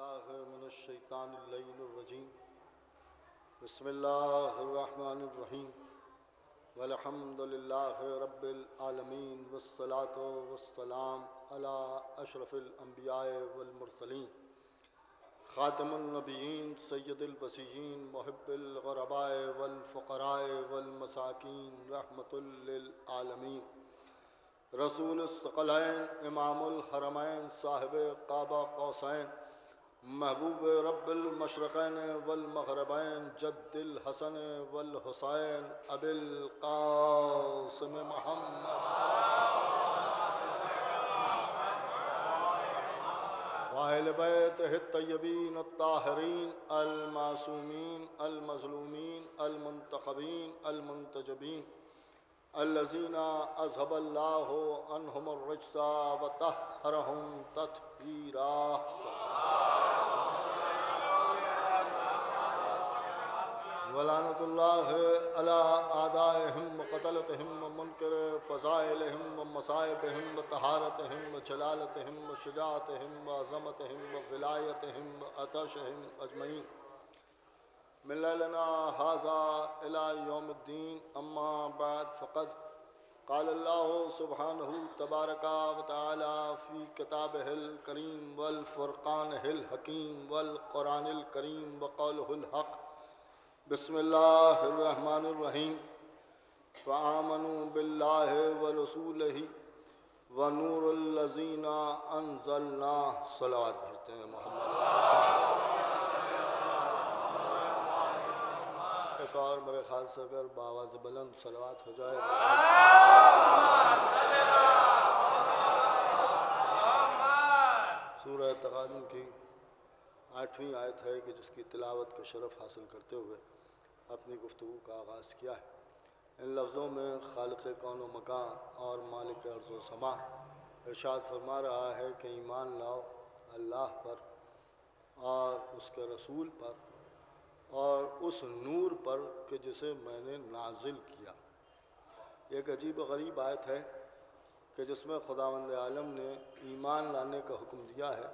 باللہ من الشیطان اللعین الرجیم بسم اللہ الرحمن الرحیم والحمد للہ رب العالمین والصلاة والسلام علی اشرف الانبیاء والمرسلین خاتم النبیین سید الوصیین محب الغرباء والفقراء والمساکین رحمۃ للعالمین رسول الثقلین امام الحرمین صاحب قاب قوسین محبوب رب المشرقین والمغربین جد الحسن والحسین ابی القاسم محمد واہل بیتہ الطیبین الطاہرین المعصومین المظلومین المنتخبین المنتجبین الذین اذهب اللہ عنہم الرجس وطہرہم تطہیرا ولعنۃ اللہ علی اعدائہم وقتلتہم ومنکر فضائلہم ومصائبہم وطہارتہم وجلالتہم وشجاعتہم وعظمتہم وولایتہم وعطشہم اجمعین من لیلنا ھذا الی یوم الدین اما بعد فقد قال اللہ سبحانہ تبارک و تعالی فی کتابہ الکریم والفرقانہ الحکیم والقرآن الکریم وقولہ الحق بسم اللہ الرحمن الرحیم فآمنوا باللہ ورسولہ ونور الذین انزلنا صلوات بھیجتے ہیں محمد ایک اور میرے خیال سے اگر بآواز بلند صلوات ہو جائے سورہ تغابن کی 8ویں آیت ہے کہ جس کی تلاوت کا شرف حاصل کرتے ہوئے اپنی گفتگو کا آغاز کیا ہے۔ ان لفظوں میں خالق کون و مکان اور مالک ارض و سما ارشاد فرما رہا ہے کہ ایمان لاؤ اللہ پر اور اس کے رسول پر اور اس نور پر کہ جسے میں نے نازل کیا۔ ایک عجیب و غریب آیت ہے کہ جس میں خداوند عالم نے ایمان لانے کا حکم دیا ہے،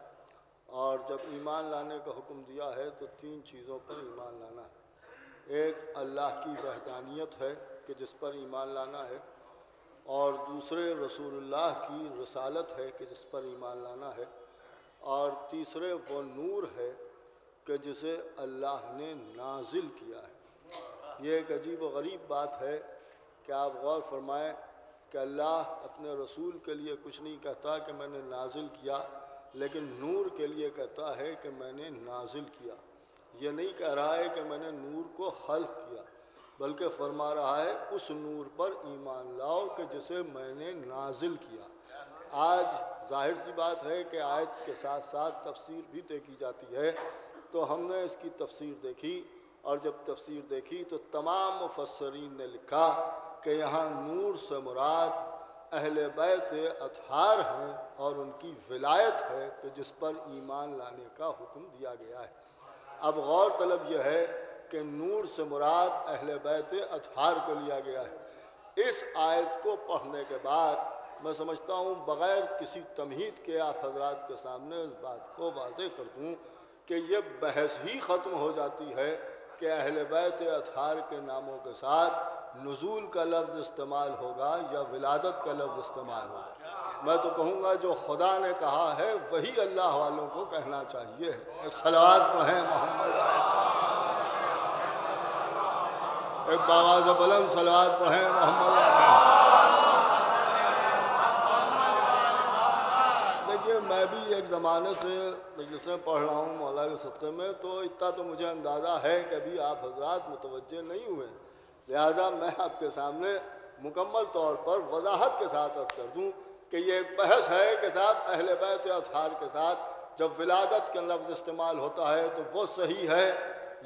اور جب ایمان لانے کا حکم دیا ہے تو 3 چیزوں پر ایمان لانا ہے۔ ایک اللہ کی وحدانیت ہے کہ جس پر ایمان لانا ہے، اور دوسرے رسول اللہ کی رسالت ہے کہ جس پر ایمان لانا ہے، اور تیسرے وہ نور ہے کہ جسے اللہ نے نازل کیا ہے۔ یہ ایک عجیب و غریب بات ہے کہ آپ غور فرمائیں کہ اللہ اپنے رسول کے لیے کچھ نہیں کہتا کہ میں نے نازل کیا، لیکن نور کے لیے کہتا ہے کہ میں نے نازل کیا۔ یہ نہیں کہہ رہا ہے کہ میں نے نور کو خلق کیا، بلکہ فرما رہا ہے اس نور پر ایمان لاؤ کہ جسے میں نے نازل کیا۔ آج ظاہر سی بات ہے کہ آیت کے ساتھ ساتھ تفسیر بھی طے کی جاتی ہے، تو ہم نے اس کی تفسیر دیکھی، اور جب تفسیر دیکھی تو تمام مفسرین نے لکھا کہ یہاں نور سے مراد اہل بیت اطہار ہیں اور ان کی ولایت ہے کہ جس پر ایمان لانے کا حکم دیا گیا ہے۔ اب غور طلب یہ ہے کہ نور سے مراد اہل بیت اطہار کو لیا گیا ہے۔ اس آیت کو پڑھنے کے بعد میں سمجھتا ہوں بغیر کسی تمہید کے آپ حضرات کے سامنے اس بات کو واضح کر دوں کہ یہ بحث ہی ختم ہو جاتی ہے کہ اہل بیت اطہار کے ناموں کے ساتھ نزول کا لفظ استعمال ہوگا یا ولادت کا لفظ استعمال ہوگا۔ میں تو کہوں گا جو خدا نے کہا ہے وہی اللہ والوں کو کہنا چاہیے۔ ایک صلوات پڑھیں محمد، ایک بآواز بلند صلوات پڑھیں محمد۔ دیکھیے میں بھی ایک زمانے سے مجلس میں پڑھ رہا ہوں مولا کے صدقے میں، تو اتنا تو مجھے اندازہ ہے کہ ابھی آپ حضرات متوجہ نہیں ہوئے، لہذا میں آپ کے سامنے مکمل طور پر وضاحت کے ساتھ عرض کر دوں کہ یہ ایک بحث ہے کہ صاحب اہل بیت اطہار کے ساتھ جب ولادت کا لفظ استعمال ہوتا ہے تو وہ صحیح ہے،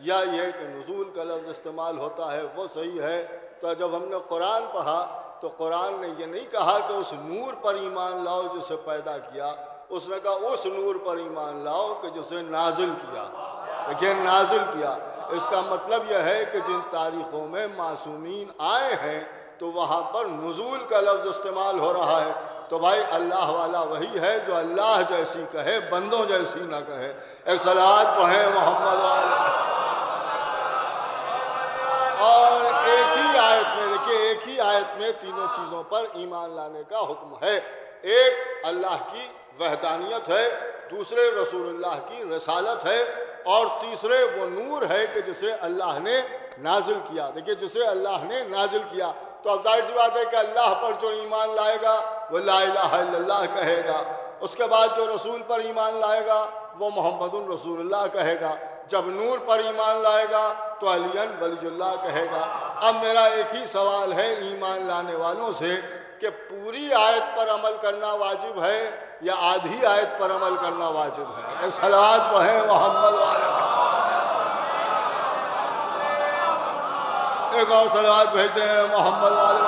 یا یہ کہ نزول کا لفظ استعمال ہوتا ہے وہ صحیح ہے۔ تو جب ہم نے قرآن پڑھا تو قرآن نے یہ نہیں کہا کہ اس نور پر ایمان لاؤ جسے پیدا کیا، اس نے کہا اس نور پر ایمان لاؤ کہ جسے نازل کیا۔ لیکن نازل کیا اس کا مطلب یہ ہے کہ جن تاریخوں میں معصومین آئے ہیں تو وہاں پر نزول کا لفظ استعمال ہو رہا ہے، تو بھائی اللہ والا وہی ہے جو اللہ جیسی کہے، بندوں جیسی نہ کہے۔ ایک صلوات پڑھیں محمد والے۔ اور ایک ہی آیت میں دیکھیں، ایک ہی آیت میں تینوں چیزوں پر ایمان لانے کا حکم ہے۔ ایک اللہ کی وحدانیت ہے، دوسرے رسول اللہ کی رسالت ہے، اور تیسرے وہ نور ہے کہ جسے اللہ نے نازل کیا۔ دیکھیں جسے اللہ نے نازل کیا، تو اب ظاہر سی بات ہے کہ اللہ پر جو ایمان لائے گا وہ لا الہ الا اللہ کہے گا، اس کے بعد جو رسول پر ایمان لائے گا وہ محمد رسول اللہ کہے گا، جب نور پر ایمان لائے گا تو علی ولی اللہ کہے گا۔ اب میرا ایک ہی سوال ہے ایمان لانے والوں سے کہ پوری آیت پر عمل کرنا واجب ہے یا آدھی آیت پر عمل کرنا واجب ہے؟ ایک صلوات پڑھیں محمد والے۔ ایک اور صلوات بھیجتے ہیں محمد والے۔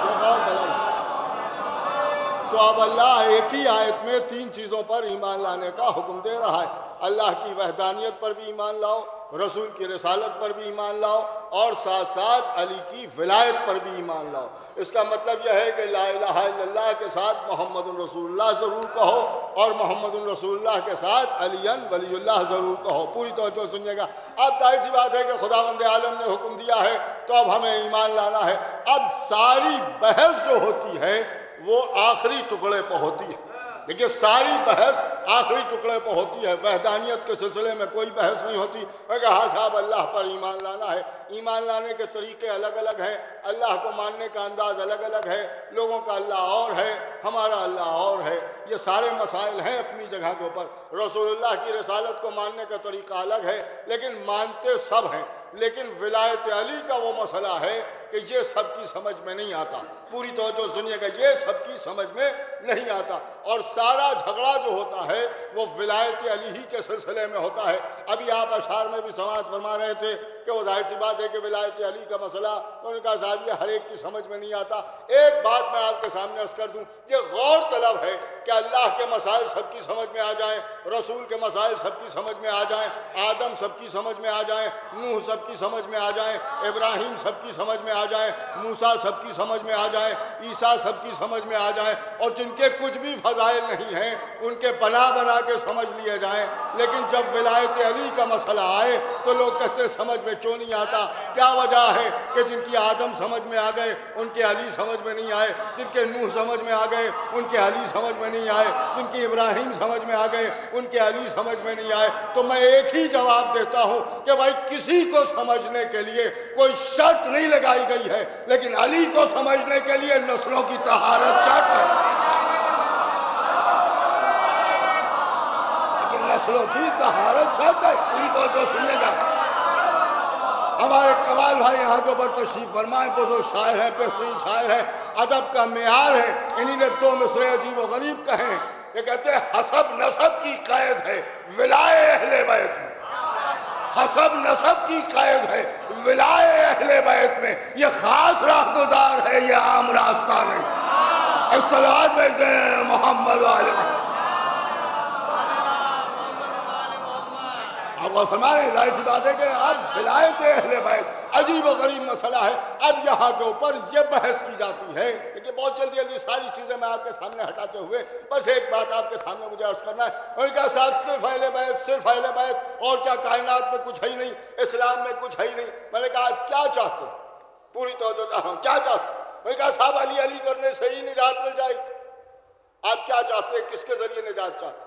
ایک اور طلب۔ تو اب اللہ ایک ہی آیت میں تین چیزوں پر ایمان لانے کا حکم دے رہا ہے۔ اللہ کی وحدانیت پر بھی ایمان لاؤ، رسول کی رسالت پر بھی ایمان لاؤ، اور ساتھ ساتھ علی کی ولایت پر بھی ایمان لاؤ۔ اس کا مطلب یہ ہے کہ لا الہ الا اللہ کے ساتھ محمد رسول اللہ ضرور کہو، اور محمد رسول اللہ کے ساتھ علی ولی اللہ ضرور کہو۔ پوری توجہ سنیے گا۔ اب ظاہر سی بات ہے کہ خداوند عالم نے حکم دیا ہے تو اب ہمیں ایمان لانا ہے۔ اب ساری بحث جو ہوتی ہے وہ آخری ٹکڑے پہ ہوتی ہے۔ دیکھیے ساری بحث آخری ٹکڑے پہ ہوتی ہے، وحدانیت کے سلسلے میں کوئی بحث نہیں ہوتی کہ ہاں صاحب اللہ پر ایمان لانا ہے۔ ایمان لانے کے طریقے الگ الگ ہیں، اللہ کو ماننے کا انداز الگ الگ ہے، لوگوں کا اللہ اور ہے، ہمارا اللہ اور ہے، یہ سارے مسائل ہیں اپنی جگہ کے اوپر۔ رسول اللہ کی رسالت کو ماننے کا طریقہ الگ ہے، لیکن مانتے سب ہیں۔ لیکن ولایت علی کا وہ مسئلہ ہے کہ یہ سب کی سمجھ میں نہیں آتا۔ پوری توجہ سنیے گا، یہ سب کی سمجھ میں نہیں آتا، اور سارا جھگڑا جو ہوتا ہے وہ ولایت علی ہی کے سلسلے میں ہوتا ہے۔ ابھی آپ اشعار میں بھی سماعت فرما رہے تھے کہ وہ ظاہر سی بات ہے کہ ولایت علی کا مسئلہ تو ان کا صاحب ہر ایک کی سمجھ میں نہیں آتا۔ ایک بات میں آپ کے سامنے عرض کر دوں، یہ غور طلب ہے کہ اللہ کے مسائل سب کی سمجھ میں آ جائیں، رسول کے مسائل سب کی سمجھ میں آ جائیں، آدم سب کی سمجھ میں آ جائیں، نوح سب کی سمجھ میں آ جائیں، ابراہیم سب کی سمجھ میں آ جائیں، موسیٰ سب کی سمجھ میں آ جائیں، عیسیٰ سب کی سمجھ میں آ جائیں، اور جن کے کچھ بھی فضائل نہیں ہیں ان کے بنا بنا کے سمجھ لیے جائیں۔ لیکن جب ولایت علی کا مسئلہ آئے تو لوگ کہتے ہیں سمجھ میں کیوں نہیں آتا؟ کیا وجہ ہے کہ جن کی آدم سمجھ میں آ گئے ان کے علی سمجھ میں نہیں آئے، جن کے نوح سمجھ میں آ گئے ان کے علی سمجھ میں نہیں آئے، جن کی ابراہیم سمجھ میں آ گئے ان کے علی سمجھ میں نہیں آئے؟ تو میں ایک ہی جواب دیتا ہوں کہ بھائی کسی کو سمجھنے کے لیے کوئی شرط نہیں لگائی گئی ہے، لیکن علی کو سمجھنے کے لیے نسلوں کی طہارت شرط ہے۔ لیکن نسلوں کی طہارت شرط ہے۔ پوری توجہ سنیے گا۔ ہمارے کمال بھائی یہاں کے اوپر تشریف فرمائیں، بزرگ شاعر ہیں، بہترین شاعر ہیں، ادب کا معیار ہے۔ انہی نے دو مصرے عجیب و غریب کہیں، یہ کہتے ہیں حسب نسب کی قید ہے ولائے اہل بیت میں، حسب نسب کی قید ہے ولائے اہل بیت میں، یہ خاص راہ گزار ہے یہ عام راستہ نہیں۔ الصلوات بھیج دیں محمد والے۔ آپ وہ فرما رہے ہیں، ظاہر سی بات ہے کہ اب ولایت اہل بیت عجیب و غریب مسئلہ ہے۔ اب یہاں کے اوپر یہ بحث کی جاتی ہے، لیکن بہت جلدی جلدی ساری چیزیں میں آپ کے سامنے ہٹاتے ہوئے بس ایک بات آپ کے سامنے مجھے عرض کرنا ہے۔ انہوں نے کہا صاحب صرف اہل بیت، صرف اہل بیت، اور کیا کائنات میں کچھ ہے ہی نہیں، اسلام میں کچھ ہے ہی نہیں؟ میں نے کہا آپ کیا چاہتے ہیں؟ پوری توجہ چاہ رہا ہوں، کیا چاہتے ہیں؟ میں نے کہا صاحب علی علی کرنے سے ہی نجات مل جائے گی۔ آپ کیا چاہتے ہیں؟ کس کے ذریعے نجات چاہتے ہیں؟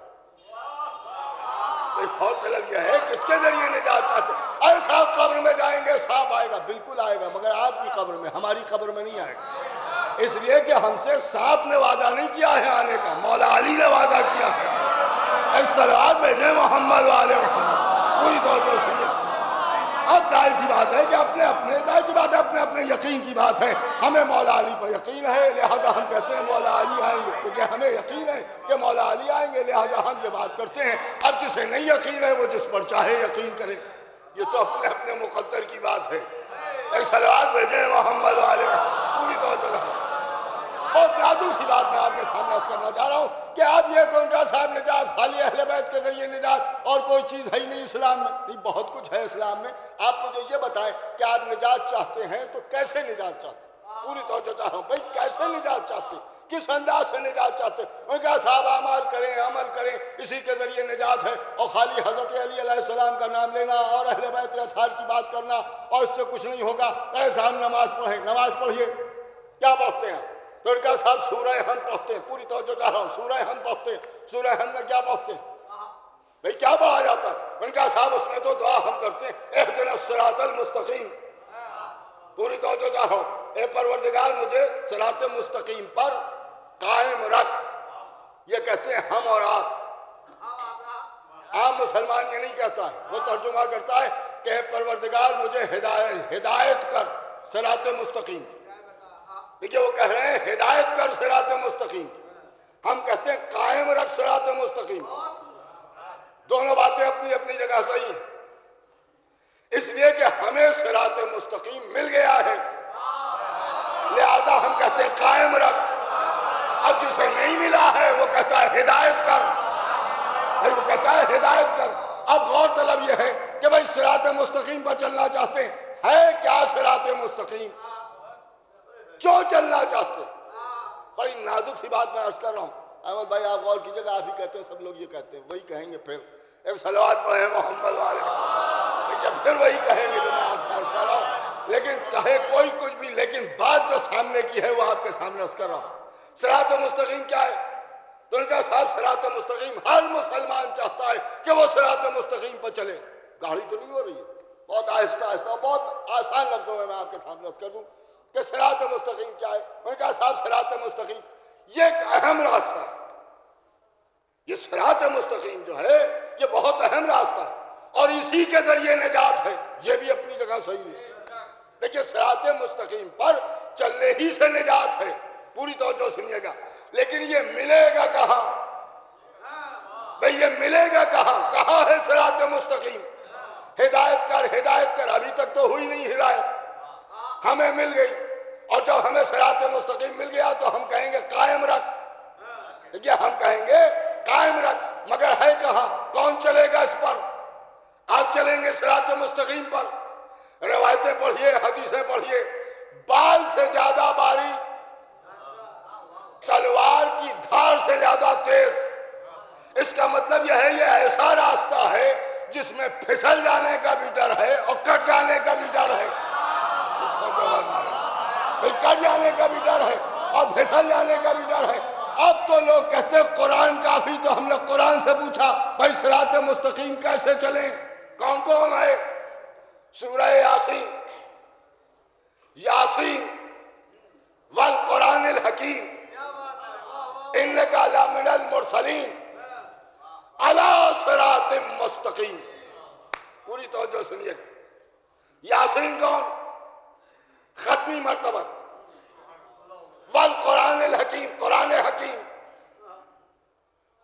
اور طلب یہ ہے کس کے ذریعے نجات چاہتے ہیں؟ ارے صاحب قبر میں جائیں گے صاحب آئے گا، بالکل آئے گا، مگر آپ کی قبر میں، ہماری قبر میں نہیں آئے گا، اس لیے کہ ہم سے صاحب نے وعدہ نہیں کیا ہے آنے کا، مولا علی نے وعدہ کیا ہے۔ الصلوات بھیجیں محمد والے محمد۔ پوری توجہ سنیے۔ اب ظاہر سی بات ہے کہ ظاہر سی بات ہے اپنے اپنے یقین کی بات ہے۔ ہمیں مولا علی پر یقین ہے لہذا ہم کہتے ہیں مولا علی آئیں گے، کیونکہ ہمیں یقین ہے کہ مولا علی آئیں گے لہذا ہم یہ بات کرتے ہیں۔ اب جسے نہیں یقین ہے وہ جس پر چاہے یقین کرے، یہ تو اپنے اپنے مقدر کی بات ہے۔ ایک صلوات بھیجیں محمد والے۔ پوری توجہ رہا۔ بہت نازک سی بات میں آپ کے سامنے عرض کرنا چاہ رہا ہوں کہ آپ یہ کون کا صاحب نجات خالی اہل بیت کے ذریعے نجات اور کوئی چیز ہے ہی نہیں اسلام میں؟ نہیں، بہت کچھ ہے اسلام میں۔ آپ مجھے یہ بتائیں کہ آپ نجات چاہتے ہیں تو کیسے نجات چاہتے ہیں؟ پوری توجہ چاہ رہا ہوں. بھائی کیسے نجات چاہتے, کس انداز سے نجات چاہتے؟ ان کا صاحب اعمال کریں, عمل کریں, اسی کے ذریعے نجات ہے. اور خالی حضرت علی علیہ السلام کا نام لینا اور اہل بیت اطہار کی بات کرنا اور اس سے کچھ نہیں ہوگا. ارے صاحب نماز پڑھیں, نماز پڑھیے. کیا پڑھتے ہیں؟ تو ان کا صاحب سورہ حمد پڑھتے ہیں. پوری توجہ چاہ رہا ہوں, سورہ حمد پڑھتے ہیں. سورہ حمد میں کیا پڑھتے ہیں بھئی؟ کیا پڑھا جاتا ہے؟ ان کا صاحب اس میں تو دعا ہم کرتے ہیں, اہدنا الصراط المستقیم. پوری توجہ چاہ رہا ہوں, اے پروردگار مجھے صراط مستقیم پر قائم رکھ. یہ کہتے ہیں ہم اور آپ. عام مسلمان یہ نہیں کہتا ہے, وہ ترجمہ کرتا ہے کہ اے پروردگار مجھے ہدایت کر صراط مستقیم. دیکھیے وہ کہہ رہے ہیں ہدایت کر صراط مستقیم, ہم کہتے ہیں قائم رکھ صراط مستقیم. دونوں باتیں اپنی اپنی جگہ صحیح ہیں, اس لیے کہ ہمیں صراط مستقیم مل گیا ہے, لہذا ہم کہتے ہیں قائم رکھ. اب جسے نہیں ملا ہے وہ کہتا ہے ہدایت کر, وہ کہتا ہے ہدایت کر. اب غور طلب یہ ہے کہ بھائی صراط مستقیم پر چلنا چاہتے ہیں, ہے کیا صراط مستقیم؟ کیوں چلنا چاہتے ہیں؟ بڑی نازک سی بات میں عرض کر رہا ہوں. احمد بھائی آپ غور کیجئے گا, آپ ہی کہتے ہیں, سب لوگ یہ کہتے ہیں, وہی کہیں گے پھر ایک صلوات پڑھیں محمد والے, پھر وہی کہیں گے جو میں آپ سے عرض کر رہا ہوں. لیکن کہے کوئی کچھ بھی, لیکن بات جو سامنے کی ہے وہ آپ کے سامنے عرض کر رہا ہوں. صراط مستقیم کیا ہے؟ تو ان کا صاحب صراط مستقیم ہر مسلمان چاہتا ہے کہ وہ صراط مستقیم پر چلے. گاڑی تو نہیں ہو رہی ہے, بہت آہستہ آہستہ, بہت آسان لفظوں میں آپ کے سامنے عرض کر دوں کہ صراط مستقیم کیا ہے. ان کا صاحب صراط مستقیم یہ ایک اہم راستہ ہے. یہ صراط مستقیم جو ہے یہ بہت اہم راستہ ہے اور اسی کے ذریعے نجات ہے. یہ بھی اپنی جگہ صحیح ہے. دیکھیے صراط مستقیم پر چلنے ہی سے نجات ہے. پوری توجہ سنیے گا. لیکن یہ ملے گا کہاں بھئی؟ یہ ملے گا کہاں؟ کہاں ہے صراط مستقیم؟ ہدایت کر, ہدایت کر. ابھی تک تو ہوئی نہیں ہدایت, ہمیں مل گئی. اور جب ہمیں صراط مستقیم مل گیا تو ہم کہیں گے قائم رکھ. دیکھیے ہم کہیں گے قائم رکھ, مگر ہے کہاں؟ کون چلے گا اس پر؟ آپ چلیں گے صراط مستقیم پر. روایتیں پڑھیے, حدیثیں پڑھیے. بال سے زیادہ باریک, تلوار کی دھار سے زیادہ تیز. اس کا مطلب یہ ہے یہ ایسا راستہ ہے جس میں پھسل جانے کا بھی ڈر ہے اور کٹ جانے کا بھی ڈر ہے. کٹ جانے کا بھی ڈر ہے اور پھسل جانے کا بھی ڈر ہے. اب تو لوگ کہتے ہیں قرآن کافی, تو ہم نے قرآن سے پوچھا بھائی صراط مستقیم کیسے چلیں؟ کون کون ہے؟ سورہ یاسین, یاسین والقرآن الحکیم انکا لمن المرسلین علی صراط مستقیم. پوری توجہ سنیے. یاسین کون؟ ختمی مرتبہ. والقرآن الحکیم, قرآن حکیم.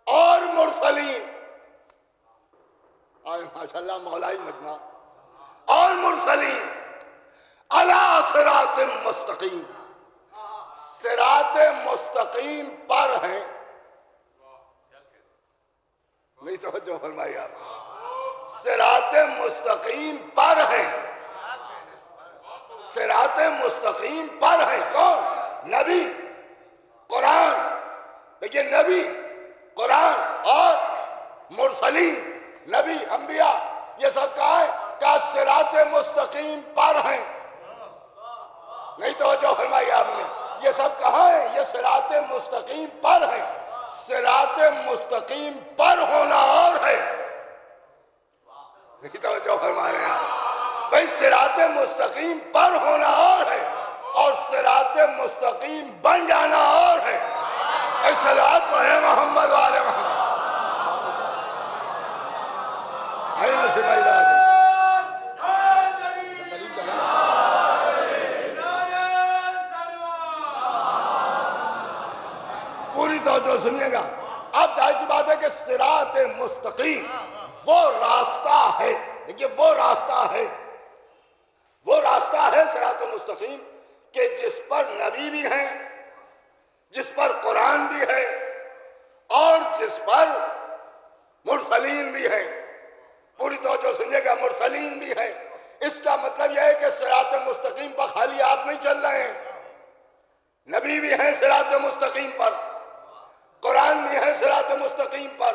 اور مرسلین, ماشاءاللہ مولائی مجمع. اور مرسلین علی صراط مستقیم, صراط مستقیم پر ہیں. نہیں توجہ فرمائی آپ, صراط مستقیم پر ہیں. صراط مستقیم پر ہیں کون؟ نبی, قرآن. دیکھیے نبی, قرآن اور مرسلین, نبی, انبیاء, یہ سب کہا ہے کہ صراط مستقیم پر ہیں. نہیں توجہ فرمائی آپ نے, یہ سب کہاں ہے؟ یہ صراط مستقیم پر ہے. صراط مستقیم پر ہونا اور ہے. نہیں توجہ فرما رہے ہیں بھائی, صراط مستقیم پر ہونا اور ہے اور صراط مستقیم بن جانا اور ہے. اے صلوات پڑھیں محمد والے محمد. آئیے نصیب بھائی لگا دیں. پوری توجہ سنیے گا. اب ظاہر سی بات ہے کہ صراط مستقیم وہ راستہ ہے. دیکھیے وہ راستہ ہے, وہ راستہ ہے صراط مستقیم کہ جس پر نبی بھی ہیں, جس پر قرآن بھی ہے اور جس پر مرسلین بھی ہے. پوری توجہ سنیے گا, مرسلین بھی ہے. اس کا مطلب یہ ہے کہ صراط مستقیم پر خالی آپ نہیں چل رہے ہیں, نبی بھی ہیں صراط مستقیم پر، قرآن بھی ہے صراط مستقیم پر،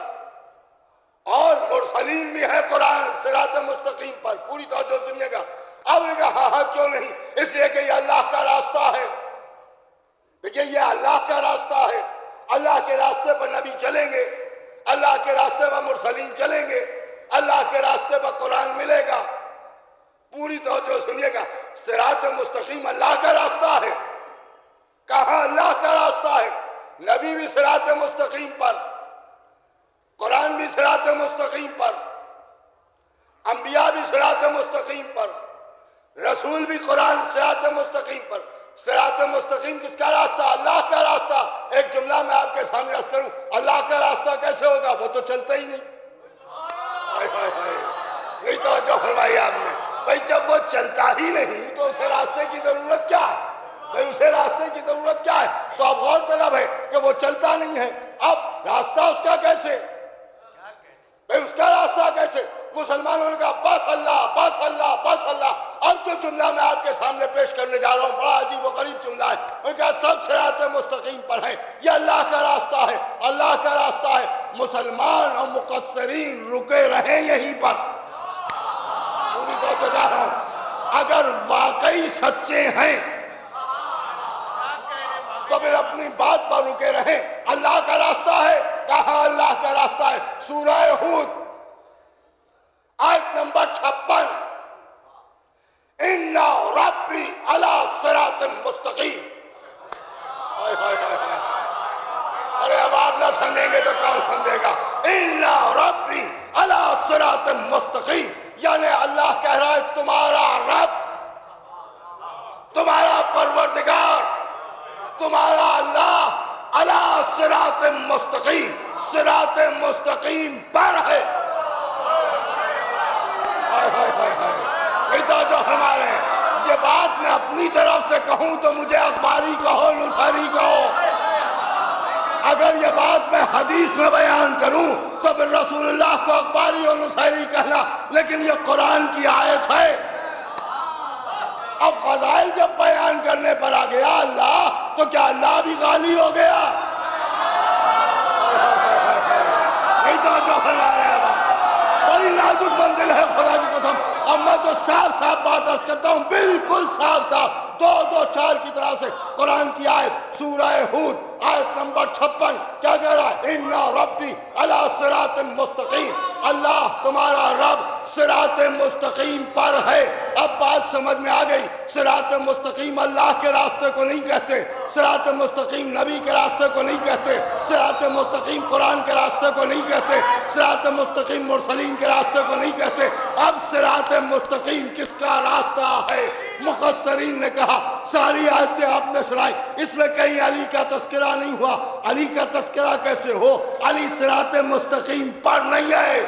اور مرسلین بھی ہے قرآن صراط مستقیم پر. پوری توجہ سنیے گا. اب ہاں کیوں نہیں؟ اس لیے کہ یہ اللہ کا راستہ ہے. دیکھیے یہ اللہ کا راستہ ہے. اللہ کے راستے پر نبی چلیں گے، اللہ کے راستے پر مرسلین چلیں گے، اللہ کے راستے پر قرآن ملے گا. پوری توجہ سنیے گا. صراط مستقیم اللہ کا راستہ ہے. کہاں اللہ کا راستہ ہے؟ نبی بھی صراط مستقیم پر، قرآن بھی صراط مستقیم پر، انبیاء بھی صراط مستقیم پر، رسول بھی قرآن صراط مستقیم پر. صراط مستقیم کس کا راستہ؟ اللہ کا راستہ. ایک جملہ میں آپ کے سامنے عرض کروں، اللہ کا راستہ کیسے ہوگا؟ وہ تو چلتا ہی نہیں. نہیں توجہ فرمائی آپ نے. بھائی جب وہ چلتا ہی نہیں تو اسے راستے کی ضرورت کیا ہے؟ بھائی اسے راستے کی ضرورت کیا ہے؟ تو اب غور طلب ہے کہ وہ چلتا نہیں ہے، اب راستہ اس کا کیسے؟ بھائی اس کا راستہ کیسے؟ مسلمانوں نے کہا بس اللہ بس اللہ بس اللہ. اب جو جملہ میں آپ کے سامنے پیش کرنے جا رہا ہوں بڑا عجیب و غریب جملہ ہے. انہوں نے کہا سب صراط مستقیم پر ہیں، یہ اللہ کا راستہ ہے، اللہ کا راستہ ہے. مسلمان اور مقصرین رکے رہیں یہیں پر. پوری تو جا رہا ہوں. اگر واقعی سچے ہیں تو پھر اپنی بات پر رکے رہیں. اللہ کا راستہ ہے. کہاں اللہ کا راستہ ہے؟ سورہ ہود آیت نمبر 56. اِنَّ رَبِّي عَلَىٰ صِرَاطٍ مُسْتَقِيمٍ. ارے اب آپ نہ سمجھیں گے تو کون سمجھے گا؟ اِنَّ رَبِّي عَلَىٰ صِرَاطٍ مُسْتَقِيمٍ. یعنی اللہ کہہ رہا ہے تمہارا رب، تمہارا پروردگار، تمہارا اللہ علی صراط مستقیم، صراط مستقیم پر ہے. جو ہمارے یہ بات میں اپنی طرف سے کہوں تو مجھے اخباری کہو، نصاری کہو. اگر یہ بات میں حدیث میں بیان کروں تو پھر رسول اللہ کو اخباری اور نصاری کہنا، لیکن یہ قرآن کی آیت ہے. اب فضائل جب بیان کرنے پر آ گیا اللہ، تو کیا اللہ بھی غالی ہو گیا؟ نہیں توجہ فرما رہے ہیں. بڑی نازک منزل ہے خدا کی قسم. اب میں تو صاف صاف بات عرض کرتا ہوں، بالکل صاف صاف 2-2-4 کی طرح سے. قرآن کی آیت سورہ ہود آیت نمبر 56 کیا کہہ رہا ہے؟ اِنَّ رَبِّي عَلَىٰ صِرَاطٍ مُسْتَقِيمٍ. اللہ تمہارا رب صراط مستقیم پر ہے. اب بات سمجھ میں آ گئی. صراط مستقیم اللہ کے راستے کو نہیں کہتے، صراط مستقیم نبی کے راستے کو نہیں کہتے، صراط مستقیم قرآن کے راستے کو نہیں کہتے، صراط مستقیم مرسلین کے راستے کو نہیں کہتے. اب صراط مستقیم کس کا راستہ ہے؟ مفسرین نے کہا ساری آیتیں آپ نے سنائی، اس میں کہیں علی کا تذکرہ نہیں ہوا. علی کا تذکرہ کیسے ہو؟ علی صراط مستقیم پر نہیں ہے.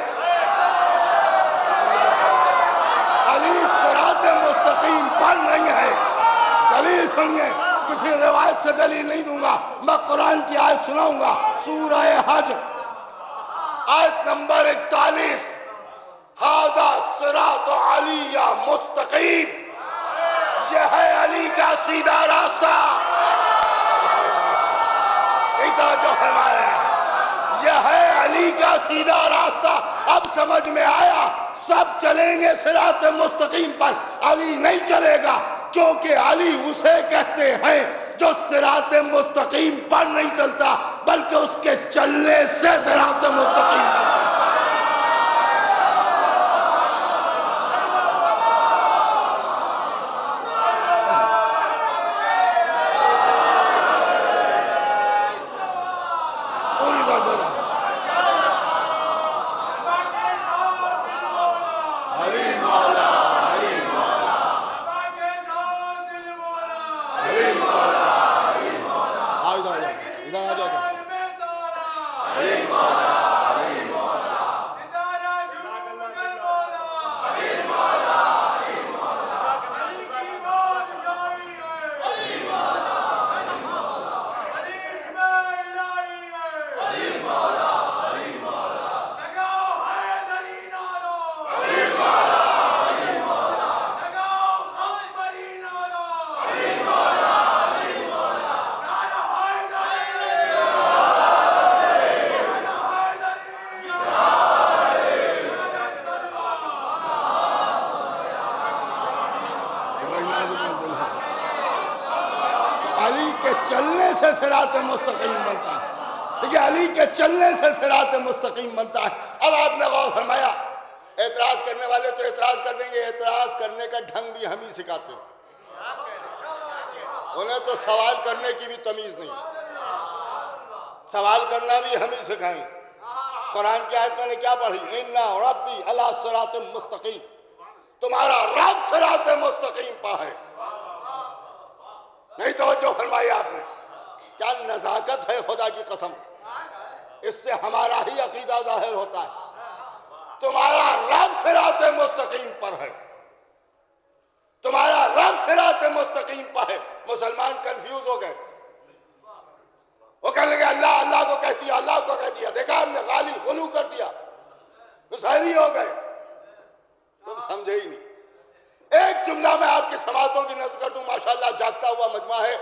علی صراط مستقیم پر نہیں ہے. دلیل سنیے، کسی روایت سے دلیل نہیں دوں گا، میں قرآن کی آیت سناؤں گا. سورہ حج آیت نمبر 41. ھذا صراط علی مستقیم. یہ ہے علی کا سیدھا راستہ. جو ہمارا یہ ہے علی کا سیدھا راستہ. اب سمجھ میں آیا، سب چلیں گے صراط مستقیم پر، علی نہیں چلے گا، کیونکہ علی اسے کہتے ہیں جو صراط مستقیم پر نہیں چلتا بلکہ اس کے چلنے سے صراط مستقیم پر. صراط مستقیم بنتا ہے، دیکھیے علی کے چلنے سے صراط مستقیم بنتا ہے۔ اب آپ نے غور فرمایا، اعتراض کرنے والے تو اعتراض کر دیں گے، اعتراض کرنے کا ڈھنگ بھی ہم ہی سکھاتے ہیں، انہیں تو سوال کرنے کی بھی تمیز نہیں، سوال کرنا بھی ہم ہی سکھائیں۔ قرآن کی آیت میں نے کیا پڑھی؟ اِنَّ رَبِّي عَلَىٰ صِرَاطٍ مستقیم، تمہارا رب صراط مستقیم پا ہے۔ نہیں توجہ فرمائی آپ نے؟ کیا نزاکت ہے خدا کی قسم، اس سے ہمارا ہی عقیدہ ظاہر ہوتا ہے۔ تمہارا رب صراط مستقیم پر ہے، تمہارا رب صراط مستقیم پر ہے۔ مسلمان کنفیوز ہو گئے، وہ کہنے لگے اللہ اللہ کو کہہ دیا، اللہ کو کہہ دیا، دیکھا ہم نے غالی غلو کر دیا، مسحری ہو گئے، تم سمجھے ہی نہیں۔ ایک جملہ میں آپ کی سماعتوں کی نظر کر دوں، ماشاءاللہ جاگتا ہوا مجمع ہے،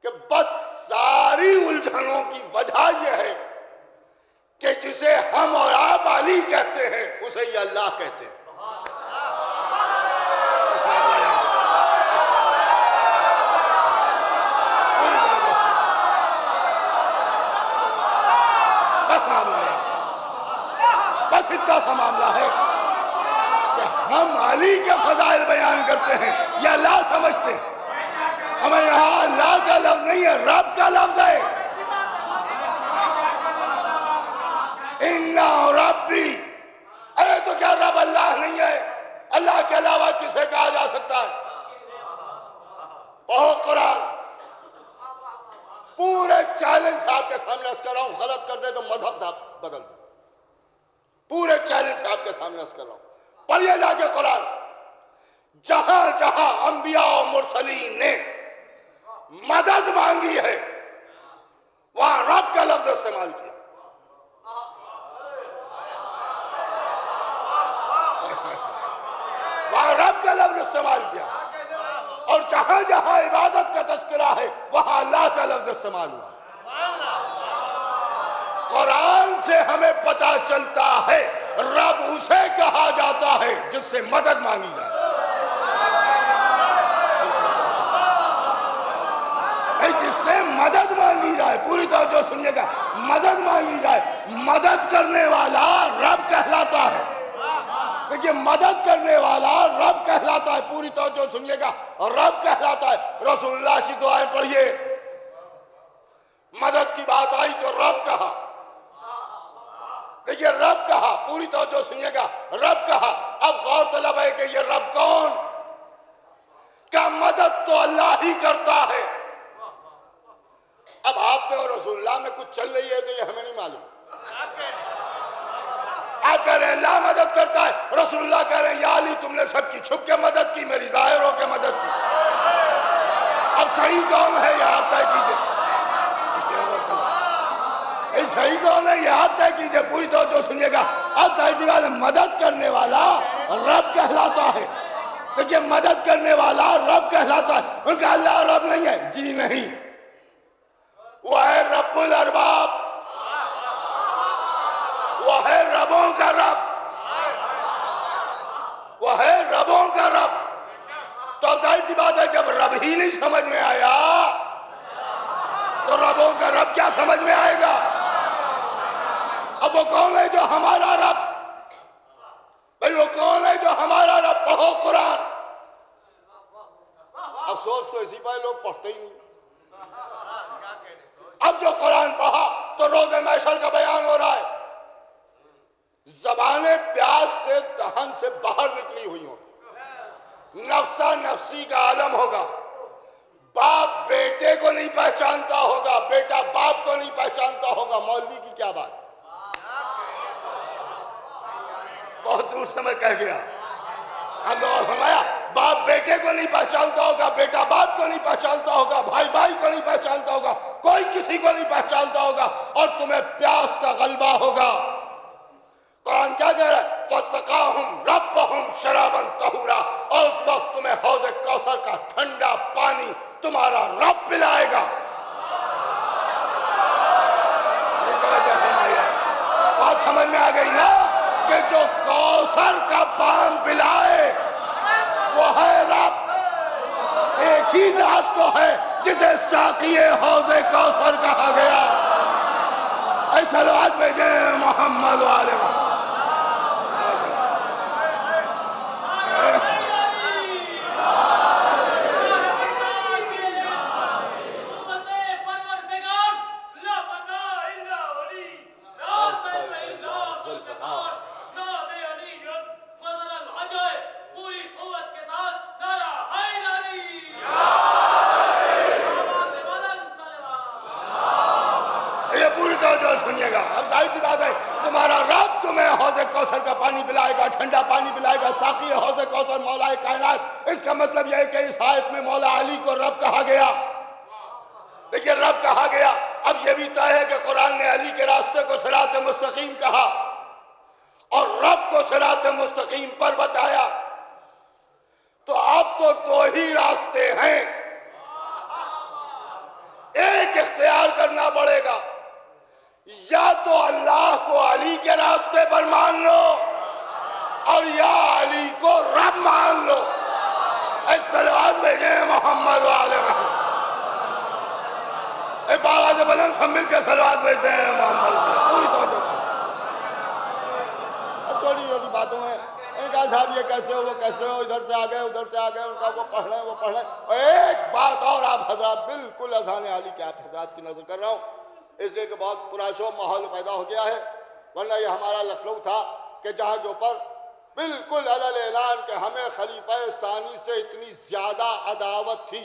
کہ بس ساری الجھنوں کی وجہ یہ ہے کہ جسے ہم اور آپ علی کہتے ہیں اسے یہ اللہ کہتے ہیں۔ بس اتنا سا معاملہ ہے کہ ہم علی کے فضائل بیان کرتے ہیں، یہ اللہ سمجھتے ہیں، ہمیں یہاں اللہ کا لفظ نہیں ہے، رب کا لفظ ہے۔ اِنَّا رَبِّي، ارے تو کیا رب اللہ نہیں ہے؟ اللہ کے علاوہ کسے کہا جا سکتا ہے؟ بہت قرآن، پورے چیلنج سے آپ کے سامنے عرض کر رہا ہوں، غلط کر دے تو مذہب صاحب بدل دے، پورے چیلنج سے آپ کے سامنے عرض کر رہا ہوں، پڑھیے جا کے قرآن، جہاں جہاں انبیاء و مرسلین نے مدد مانگی ہے وہاں رب کا لفظ استعمال کیا۔ وہاں رب کا لفظ استعمال کیا، اور جہاں جہاں عبادت کا تذکرہ ہے وہاں اللہ کا لفظ استعمال ہوا۔ قرآن سے ہمیں پتا چلتا ہے رب اسے کہا جاتا ہے جس سے مدد مانگی جائے، جس سے مدد مانگی جائے، پوری توجہ سنیے گا، مدد مانگی جائے، مدد کرنے والا رب کہلاتا ہے۔ دیکھیے مدد کرنے والا رب کہلاتا ہے، پوری توجہ سنیے گا، رب کہلاتا ہے۔ رسول اللہ کی دعائیں پڑھیے، مدد کی بات آئی تو رب کہا، دیکھیے رب کہا، پوری توجہ سنیے گا، رب کہا۔ اب غور طلب ہے کہ یہ رب کون؟ کیا مدد تو اللہ ہی کرتا ہے۔ اب آپ میں اور رسول اللہ میں کچھ چل رہی ہے تو یہ ہمیں نہیں معلوم۔ آپ کہہ رہے ہیں اللہ مدد کرتا ہے، رسول اللہ کہہ رہے ہیں یا علی تم نے سب کی چھپ کے مدد کی، میری ظاہر ہو کے مدد کی۔ اب صحیح کون ہے یہ آپ طے کیجئے، صحیح کون ہے یہ آپ طے کیجئے، پوری توجہ سنیے گا۔ اب ظاہر سی بات ہے مدد کرنے والا رب کہلاتا ہے، دیکھیے مدد کرنے والا رب کہلاتا ہے۔ ان کا اللہ رب نہیں ہے، جی نہیں، وہ ہے رب الارباب، وہ ہے ربوں کا رب، وہ ہے ربوں کا رب۔ تو اب ظاہر سی بات ہے جب رب ہی نہیں سمجھ میں آیا تو ربوں کا رب کیا سمجھ میں آئے گا؟ اب وہ کون ہے جو ہمارا رب؟ بھئی وہ کون ہے جو ہمارا رب؟ پڑھو قرآن۔ افسوس تو اسی پر لوگ پڑھتے ہی نہیں۔ اب جو قرآن پڑھا تو روز محشر کا بیان ہو رہا ہے، زبانیں پیاس سے دہن سے باہر نکلی ہوئی ہوں، نفسا نفسی کا عالم ہوگا، باپ بیٹے کو نہیں پہچانتا ہوگا، بیٹا باپ کو نہیں پہچانتا ہوگا۔ مولوی کی کیا بات، بہت دور سے میں کہہ گیا، ہم نے فرمایا باپ بیٹے کو نہیں پہچانتا ہوگا، بیٹا باپ کو نہیں پہچانتا ہوگا، بھائی بھائی کو نہیں پہچانتا ہوگا، کوئی کسی کو نہیں پہچانتا ہوگا، اور تمہیں پیاس کا غلبہ ہوگا۔ قرآن کیا کہہ رہا ہے؟ وَسَقَاهُمْ رَبُّهُمْ شَرَابًا طَهُورًا، اور اس وقت تمہیں حوض کوثر کا ٹھنڈا پانی تمہارا رب پلائے گا۔ بات سمجھ میں آ گئی نا کہ جو کوثر کا پان پلائے وہ ہے رب۔ ایک ہی ذات تو ہے جسے ساقی حوض کوثر کہا گیا. اے صلوات بھیجیں محمد والے محمد. تمہارا رب تمہیں حوض کوثر کا پانی پلائے گا، ٹھنڈا پانی پلائے گا. ساقی حوض کوثر مولا کائنات. اس کا مطلب یہ ہے کہ اس آیت میں مولا علی کو رب کہا گیا. دیکھیے رب کہا گیا. اب یہ بھی طے ہے کہ قرآن نے علی کے راستے کو صراط مستقیم کہا اور رب کو صراط مستقیم پر بتایا. تو اب تو دو ہی راستے ہیں، ایک اختیار کرنا پڑے گا. یا تو اللہ کو علی کے راستے پر مان لو اور یا علی کو رب مان لو. اے صلوات بھیجیں محمد والے محمد. اے باغ بلند سب مل کے صلوات بھیجتے ہیں محمد. پوری توجہ. اب چھوٹی چھوٹی باتوں میں ان کا صاحب یہ کیسے ہو وہ کیسے ہو، ادھر سے آ گئے ادھر سے آ گئے، ان کا وہ پڑھ لیں وہ پڑھ لیں. اور ایک بات اور آپ حضرات بالکل اذان علی کے آپ حضرات کی نظر کر رہا ہوں اس لیے کہ بہت پراشو ماحول پیدا ہو گیا ہے. ورنہ یہ ہمارا لکھنؤ تھا کہ جہاں جو پر بالکل علل اعلان کہ ہمیں خلیفہ ثانی سے اتنی زیادہ عداوت تھی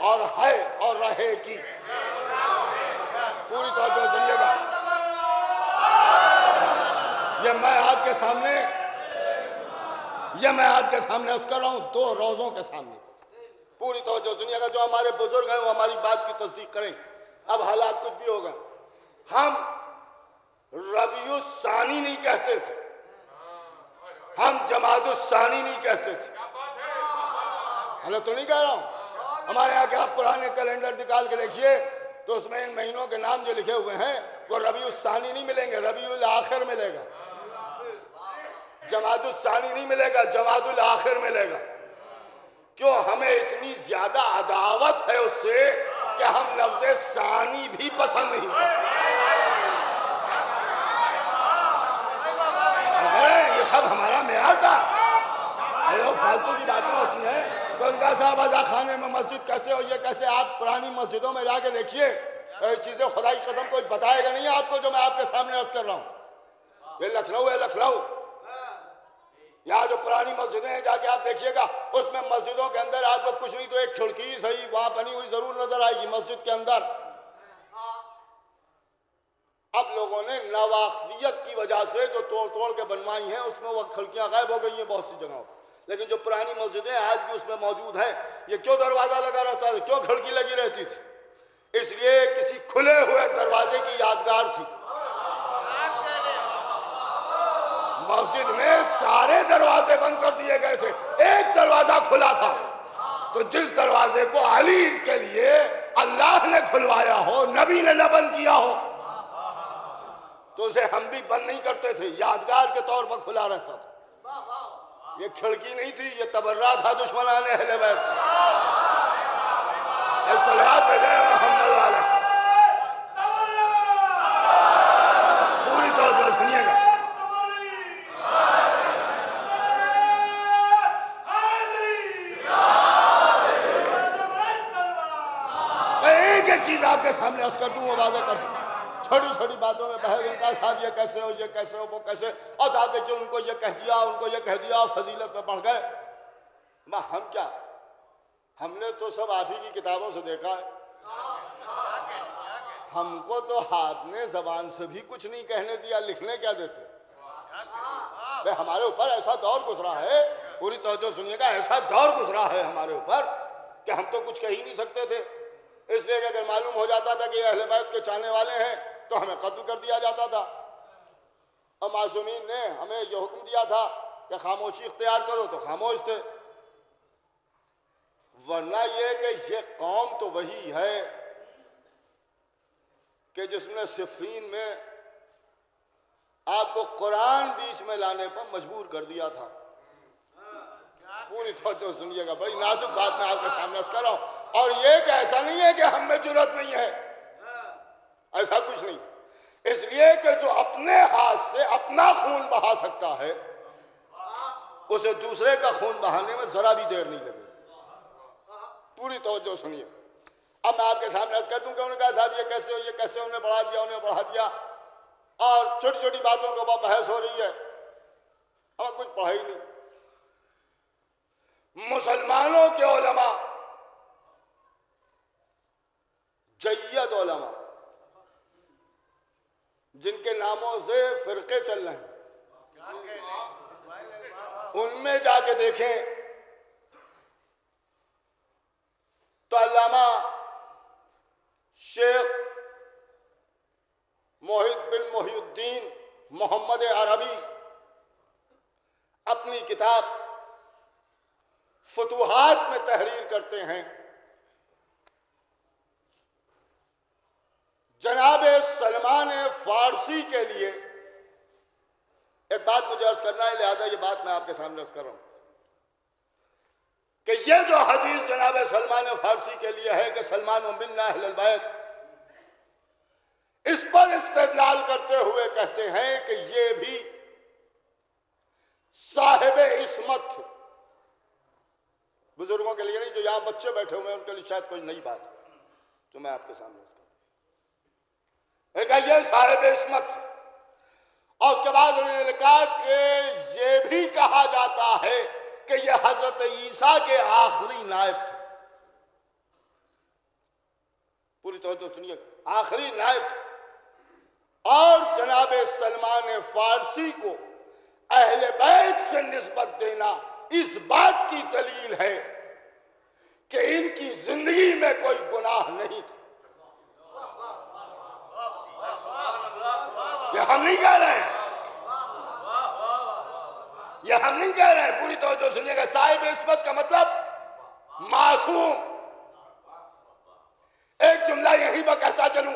اور ہے اور رہے گی. پوری توجہ سنیے گا. یہ میں آپ کے سامنے اس کر رہا ہوں دو روزوں کے سامنے. پوری توجہ سنیے گا. جو ہمارے بزرگ ہیں وہ ہماری بات کی تصدیق کریں. اب حالات کچھ بھی ہوگا. ہم ربیع الثانی نہیں کہتے تھے، ہم جمادی الثانی نہیں کہتے تھے. غلط تو نہیں کہہ رہا ہوں. ہمارے یہاں کے آپ پرانے کیلنڈر نکال کے دیکھیے تو اس میں ان مہینوں کے نام جو لکھے ہوئے ہیں وہ ربیع الثانی نہیں ملیں گے، ربیع الاخر ملے گا. جمادی الثانی نہیں ملے گا، جمادی الاخر ملے گا. کیوں؟ ہمیں اتنی زیادہ عداوت ہے اس سے کہ ہم لفظ ثانی بھی پسند نہیں کرتے. یہ سب ہمارا معیار تھا. فالتو کی باتیں ہوتی ہیں تو ان کا صاحب ازا خانے میں مسجد کیسے ہو یہ کیسے. آپ پرانی مسجدوں میں جا کے دیکھیے چیزیں خدا کی قسم کوئی بتائے گا نہیں آپ کو جو میں آپ کے سامنے عرض کر رہا ہوں. یہ لکھنؤ ہے لکھنؤ. یہاں جو پرانی مسجدیں ہیں جا کے آپ دیکھیے گا اس میں مسجدوں کے اندر آپ کو کچھ نہیں تو ایک کھڑکی صحیح وہاں بنی ہوئی ضرور نظر آئے گی مسجد کے اندر. اب لوگوں نے نواقفیت کی وجہ سے جو توڑ توڑ کے بنوائی ہیں اس میں وہ کھڑکیاں غائب ہو گئی ہیں بہت سی جگہوں. لیکن جو پرانی مسجدیں آج بھی اس میں موجود ہیں یہ کیوں دروازہ لگا رہتا تھا، کیوں کھڑکی لگی رہتی تھی؟ اس لیے کسی کھلے ہوئے دروازے کی یادگار تھی. مسجد میں سارے دروازے بند کر دیے گئے تھے، ایک دروازہ کھلا تھا. تو جس دروازے کو علی کے لیے اللہ نے کھلوایا ہو، نبی نے نہ بند کیا ہو، تو اسے ہم بھی بند نہیں کرتے تھے، یادگار کے طور پر کھلا رہتا تھا. یہ کھڑکی نہیں تھی، یہ تبرہ تھا دشمنان اہل بیت. صلوات بھیجیں محمد والے. پوری توجہ سنیے گا. ایک چیز آپ کے سامنے عرض کر دوں، واضح کر دوں. چھوٹی چھوٹی باتوں میں بہے گئے صاحب یہ کیسے ہو یہ کیسے ہو وہ کیسے. اور صاحب دیکھیے ان کو یہ کہہ دیا ان کو یہ کہہ دیا فضیلت میں پڑھ گئے. ہم کیا، ہم نے تو سب آپ ہی کی کتابوں سے دیکھا ہے. ہم کو تو آپ نے زبان سے بھی کچھ نہیں کہنے دیا، لکھنے کیا دیتے. ہمارے اوپر ایسا دور گزرا ہے، پوری توجہ سنیے گا، ایسا دور گزرا ہے ہمارے اوپر کہ ہم تو کچھ کہہ ہی نہیں سکتے تھے. اس لیے کہ اگر معلوم ہو جاتا تھا کہ یہ اہل بیت کے چاہنے والے ہیں تو ہمیں قتل کر دیا جاتا تھا. اور معصومین نے ہمیں یہ حکم دیا تھا کہ خاموشی اختیار کرو تو خاموش تھے. ورنہ یہ کہ یہ قوم تو وہی ہے کہ جس نے صفین میں آپ کو قرآن بیچ میں لانے پر مجبور کر دیا تھا. پوری توجہ سنیے گا، بڑی نازک بات میں آپ کے سامنے عرض کر رہا ہوں. اور یہ کہ ایسا نہیں ہے کہ ہم میں جرأت نہیں ہے، ایسا کچھ نہیں. اس لیے کہ جو اپنے ہاتھ سے اپنا خون بہا سکتا ہے اسے دوسرے کا خون بہانے میں ذرا بھی دیر نہیں لگے. پوری توجہ سنیے. اب میں آپ کے سامنے عرض کر دوں کہ انہوں نے کہا صاحب یہ کیسے ہو، یہ کیسے، انہیں بڑھا دیا اور چھوٹی چھوٹی باتوں کے اوپر بحث ہو رہی ہے اور کچھ پڑھا ہی نہیں. مسلمانوں کے علماء، جید علماء جن کے ناموں سے فرقے چل رہے ہیں، ان میں جا کے دیکھیں تو علامہ شیخ موحد بن محی الدین محمد عربی اپنی کتاب فتوحات میں تحریر کرتے ہیں جناب سلمان فارسی کے لیے. ایک بات مجھے عرض کرنا ہے، لہذا یہ بات میں آپ کے سامنے عرض کر رہا ہوں کہ یہ جو حدیث جناب سلمان فارسی کے لیے ہے کہ سلمان منا اہل البیت، اس پر استدلال کرتے ہوئے کہتے ہیں کہ یہ بھی صاحب عصمت تھے. بزرگوں کے لیے نہیں، جو یہاں بچے بیٹھے ہوئے ہیں ان کے لیے شاید کوئی نئی بات ہے جو میں آپ کے سامنے عرض کروں. کہ یہ صاحب عصمت تھے. اور اس کے بعد انہوں نے کہا کہ یہ بھی کہا جاتا ہے کہ یہ حضرت عیسیٰ کے آخری نائب تھے. پوری توجہ سنیے، آخری نائب تھے. اور جناب سلمان فارسی کو اہل بیت سے نسبت دینا اس بات کی دلیل ہے کہ ان کی زندگی میں کوئی گناہ نہیں تھا. یہ ہم نہیں کہہ رہے ہیں، یہ ہم نہیں کہہ رہے ہیں. پوری توجہ سنیے گا. صاحب عصمت کا مطلب معصوم. ایک جملہ یہی میں کہتا چلوں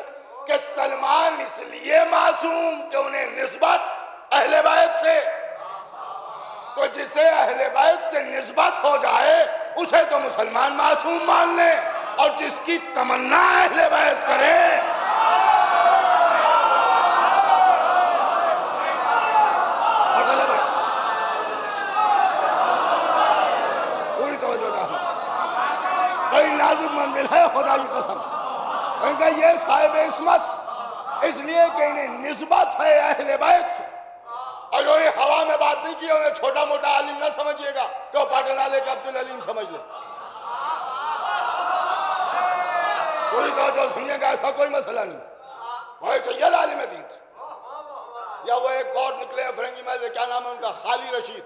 کہ سلمان اس لیے معصوم کہ انہیں نسبت اہل بیت سے، تو جسے اہل بیت سے نسبت ہو جائے اسے تو مسلمان معصوم مان لیں، اور جس کی تمنا اہل بیت کرے بڑی نازک منزل ہے خدا کی قسم. ان کا یہ صاحب عصمت اس لیے کہ انہیں نسبت ہے اہل بیت سے. اور جو یہ ہوا میں بات نہیں کی، انہیں چھوٹا موٹا عالم نہ سمجھیے گا کہ وہ پاٹنالے کے عبدالعلیم سمجھ لیں. پوری توجہ سنیے گا، ایسا کوئی مسئلہ نہیں. وہ سید عالم دین تھے. یا وہ ایک اور نکلے ہیں فرنگی میں سے، کیا نام ہے ان کا، خالی رشید.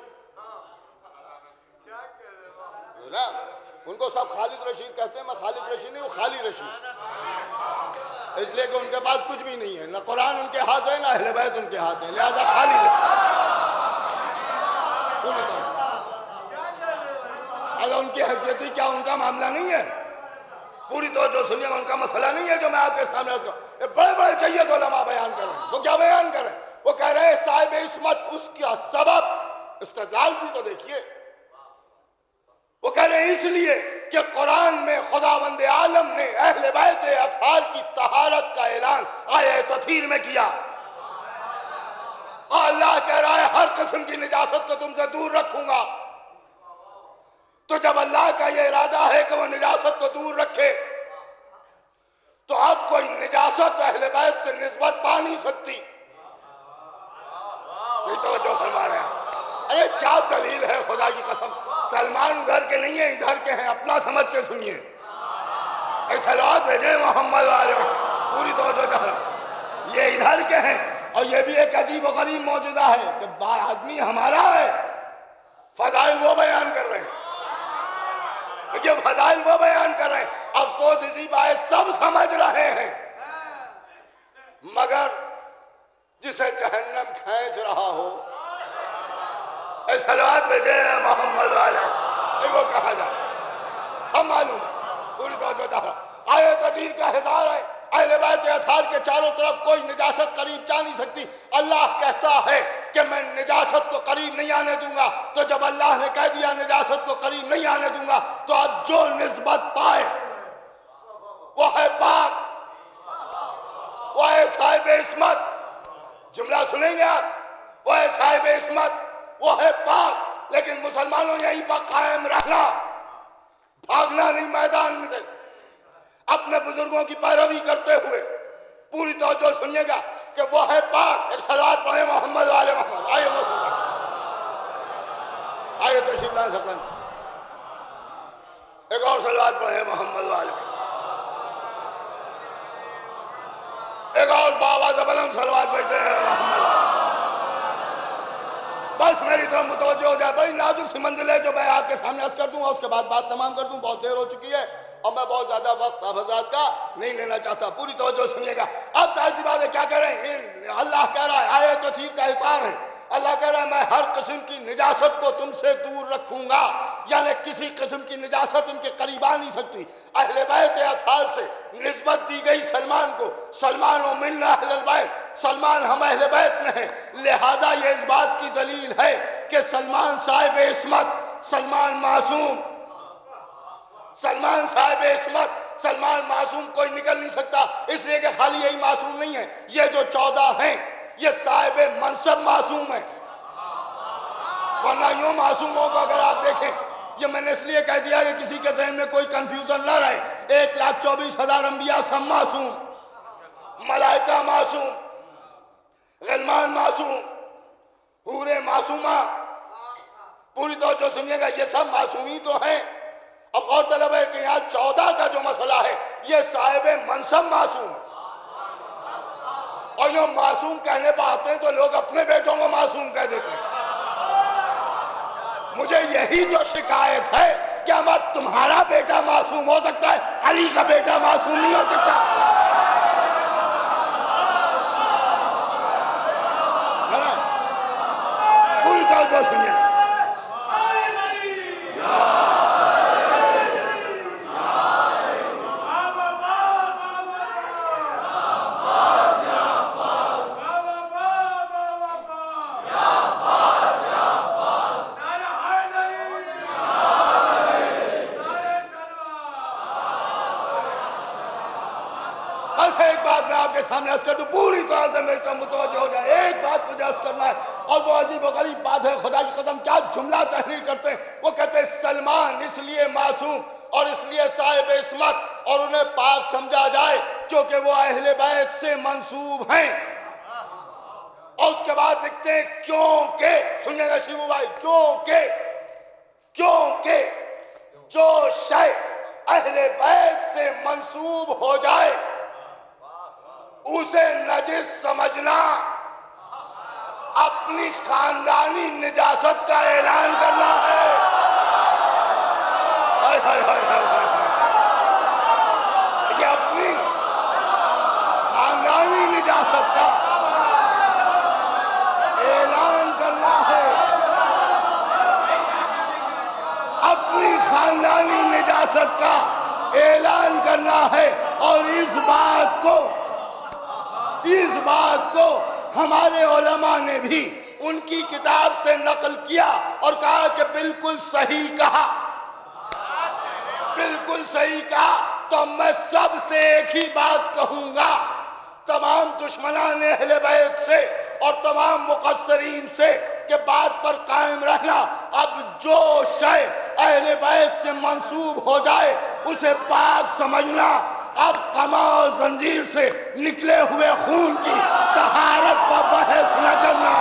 ان کو سب خالد رشید کہتے ہیں، میں خالد رشید نہیں ہوں، خالی رشید. اس لیے کہ ان کے پاس کچھ بھی نہیں ہے، نہ قرآن ان کے ہاتھ ہے نہ اہل بیت ان کے ہاتھ ہے، لہذا خالی رشید. اگر ان کی حیثیتی کیا ان کا معاملہ نہیں ہے؟ پوری توجہ سنیے، ان کا مسئلہ نہیں ہے جو میں آپ کے سامنے رکھتا ہوں. یہ بڑے بڑے جید علماء بیان کر رہے ہیں. وہ کیا بیان کر رہے ہیں؟ وہ کہہ رہے ہیں صاحب عصمت اس کا سبب، استدلال بھی تو دیکھیے. وہ کہہ رہے ہیں اس لیے کہ قرآن میں خداوند عالم نے اہل بیت اطہار کی طہارت کا اعلان آیہ تطہیر میں کیا. اللہ کہہ رہا ہے ہر قسم کی نجاست کو تم سے دور رکھوں گا. تو جب اللہ کا یہ ارادہ ہے کہ وہ نجاست کو دور رکھے تو اب کوئی نجاست اہل بیت سے نسبت پا نہیں سکتی. یہ توجہ فرما رہے ہیں. ارے کیا دلیل ہے خدا کی قسم. سلمان ادھر کے نہیں ہیں، ادھر کے ہیں. اپنا سمجھ کے سنیے. اے صلوات بھیجے محمد والے. پوری توجہ چاہ رہا، یہ ادھر کے ہیں. اور یہ بھی ایک عجیب و غریب معجزہ ہے کہ آدمی ہمارا ہے، فضائل وہ بیان کر رہے ہیں. یہ فضائل وہ بیان کر رہے ہیں. افسوس اسی بات سب سمجھ رہے ہیں، مگر جسے جہنم کھینچ رہا ہو، اے صلوات بھیجے محمد والے، وہ کہا جائے. سب معلوم ہے. پوری توجہ چاہ رہا. آیہ تطہیر کا حصار ہے. اہل بیت اطہار کے چاروں طرف کوئی نجاست قریب جا نہیں سکتی. اللہ کہتا ہے کہ میں نجاست کو قریب نہیں آنے دوں گا، تو جب اللہ نے کہہ دیا نجاست کو قریب نہیں آنے دوں گا، تو اب جو نسبت پائے وہ ہے پاک، وہ ہے صاحب عصمت. جملہ سنیں گے آپ، وہ ہے صاحب عصمت، وہ ہے پاک. لیکن مسلمانوں یہیں پر قائم رہنا، بھاگنا نہیں میدان میں سے، اپنے بزرگوں کی پیروی کرتے ہوئے. پوری توجہ سنیے گا کہ وہ ہے پاک. ایک صلوات پڑھیں محمد والے محمد. آئیے مسلمان، آئیے تشریف لائیں سکلن سے. ایک اور صلوات پڑھیں محمد والے محمد. ایک اور باواز بلند صلوات پڑھتے ہیں محمد. بس میری طرف متوجہ ہو جائے. بڑی نازک سی منزل ہے جو میں آپ کے سامنے عرض کر دوں اور اس کے بعد بات تمام کر دوں. بہت دیر ہو چکی ہے اور میں بہت زیادہ وقت آپ حضرات کا نہیں لینا چاہتا. پوری توجہ سنیے گا. اب ظاہر سی بات ہے کیا کہہ رہے ہیں؟ اللہ کہہ رہا ہے، آیت تطہیر کا حصار ہے. اللہ کہہ رہا ہے میں ہر قسم کی نجاست کو تم سے دور رکھوں گا. یعنی کسی قسم کی نجاست ان کے قریب آ نہیں سکتی. اہل بیت اطہار سے نسبت دی گئی سلمان کو. سلمان و من اہل البیت، سلمان ہم اہل بیت میں ہیں. لہٰذا یہ اس بات کی دلیل ہے کہ سلمان صاحب عصمت، سلمان معصوم، سلمان صاحب عصمت، سلمان معصوم کوئی نکل نہیں سکتا. اس لیے کہ خالی یہی معصوم نہیں ہے، یہ جو 14 ہیں یہ صاحب منصب معصوم ہیں. ورنہ یوں معصوم ہوگا اگر آپ دیکھیں. یہ میں نے اس لیے کہہ دیا کہ کسی کے ذہن میں کوئی کنفیوژن نہ رہے. 1,24,000 انبیاء سب معصوم، ملائکہ معصوم، غلمان معصوم، حور معصومہ. پوری توجہ سنیے گا، یہ سب معصومی تو ہیں. اب غور طلب ہے کہ یہاں 14 کا جو مسئلہ ہے یہ صاحب منصب معصوم ہے. اور جو معصوم کہنے پہ آتے ہیں تو لوگ اپنے بیٹوں کو معصوم کہہ دیتے ہیں. مجھے یہی جو شکایت ہے کہ احمد تمہارا بیٹا معصوم ہو سکتا ہے، علی کا بیٹا معصوم نہیں ہو سکتا. پوری توجہ سنیے. سامنے عرض کر دوں، پوری طرح سے میری طرف متوجہ ہو جائے. ایک بات مجھے عرض کرنا ہے اور وہ عجیب و غریب بات ہے. خدا کی قسم کیا جملہ تحریر کرتے ہیں. وہ کہتے ہیں سلمان اس لیے معصوم اور اس لیے صاحب عصمت اور انہیں پاک سمجھا جائے کیونکہ وہ اہل بیت سے منسوب ہیں. اور اس کے بعد لکھتے ہیں کیونکہ، سنیے گا شیبو بھائی، کیونکہ جو شے اہل بیت سے منسوب ہو جائے اسے نجس سمجھنا اپنی خاندانی نجاست کا اعلان کرنا ہے. یہ اپنی خاندانی نجاست کا اعلان کرنا ہے، اپنی خاندانی نجاست کا اعلان کرنا ہے. اور اس بات کو ہمارے علماء نے بھی ان کی کتاب سے نقل کیا اور کہا کہ بالکل صحیح کہا، بالکل صحیح کہا. تو میں سب سے ایک ہی بات کہوں گا، تمام دشمنان اہل بیت سے اور تمام مقصرین سے، کہ بات پر قائم رہنا. اب جو شے اہل بیت سے منسوب ہو جائے اسے پاک سمجھنا. اب قما و زنجیر سے نکلے ہوئے خون کی طہارت پر بحث نہ کرنا.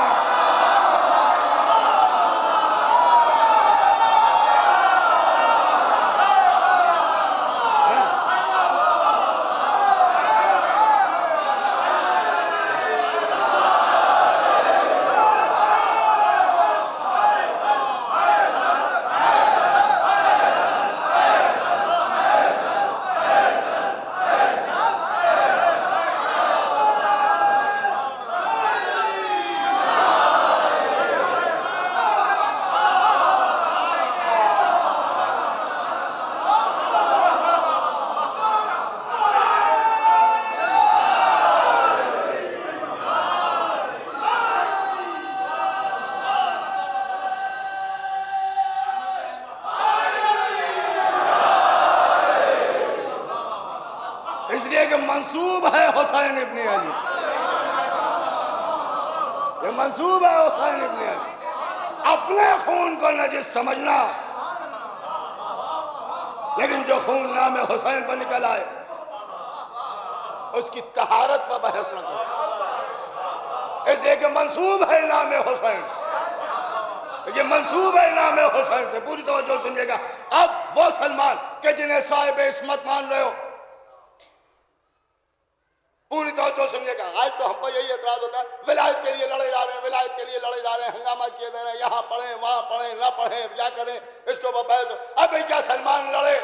منسوب ہے حسین ابن علی، یہ منسوب ہے حسین ابن علی۔ اپنے خون کو نجس سمجھنا، لیکن جو خون نام حسین پر نکل آئے اس کی طہارت پر بحث نہ کرو، اس لیے کہ منسوب ہے نام حسین سے، یہ منسوب ہے نام حسین سے۔ پوری توجہ سنیے گا۔ اب وہ سلمان کہ جنہیں صاحب عصمت مان رہے ہو، پوری توجہ سنیے گا۔ آج تو ہم پر یہی اعتراض ہوتا ہے، ولایت کے لیے لڑے جا رہے ہیں، ولایت کے لیے لڑے جا رہے ہیں، ہنگامہ کیے جا رہے ہیں، یہاں پڑھیں وہاں پڑھیں، نہ پڑھیں کیا کریں، اس کو بحث۔ اب بھئی کیا سلمان لڑے،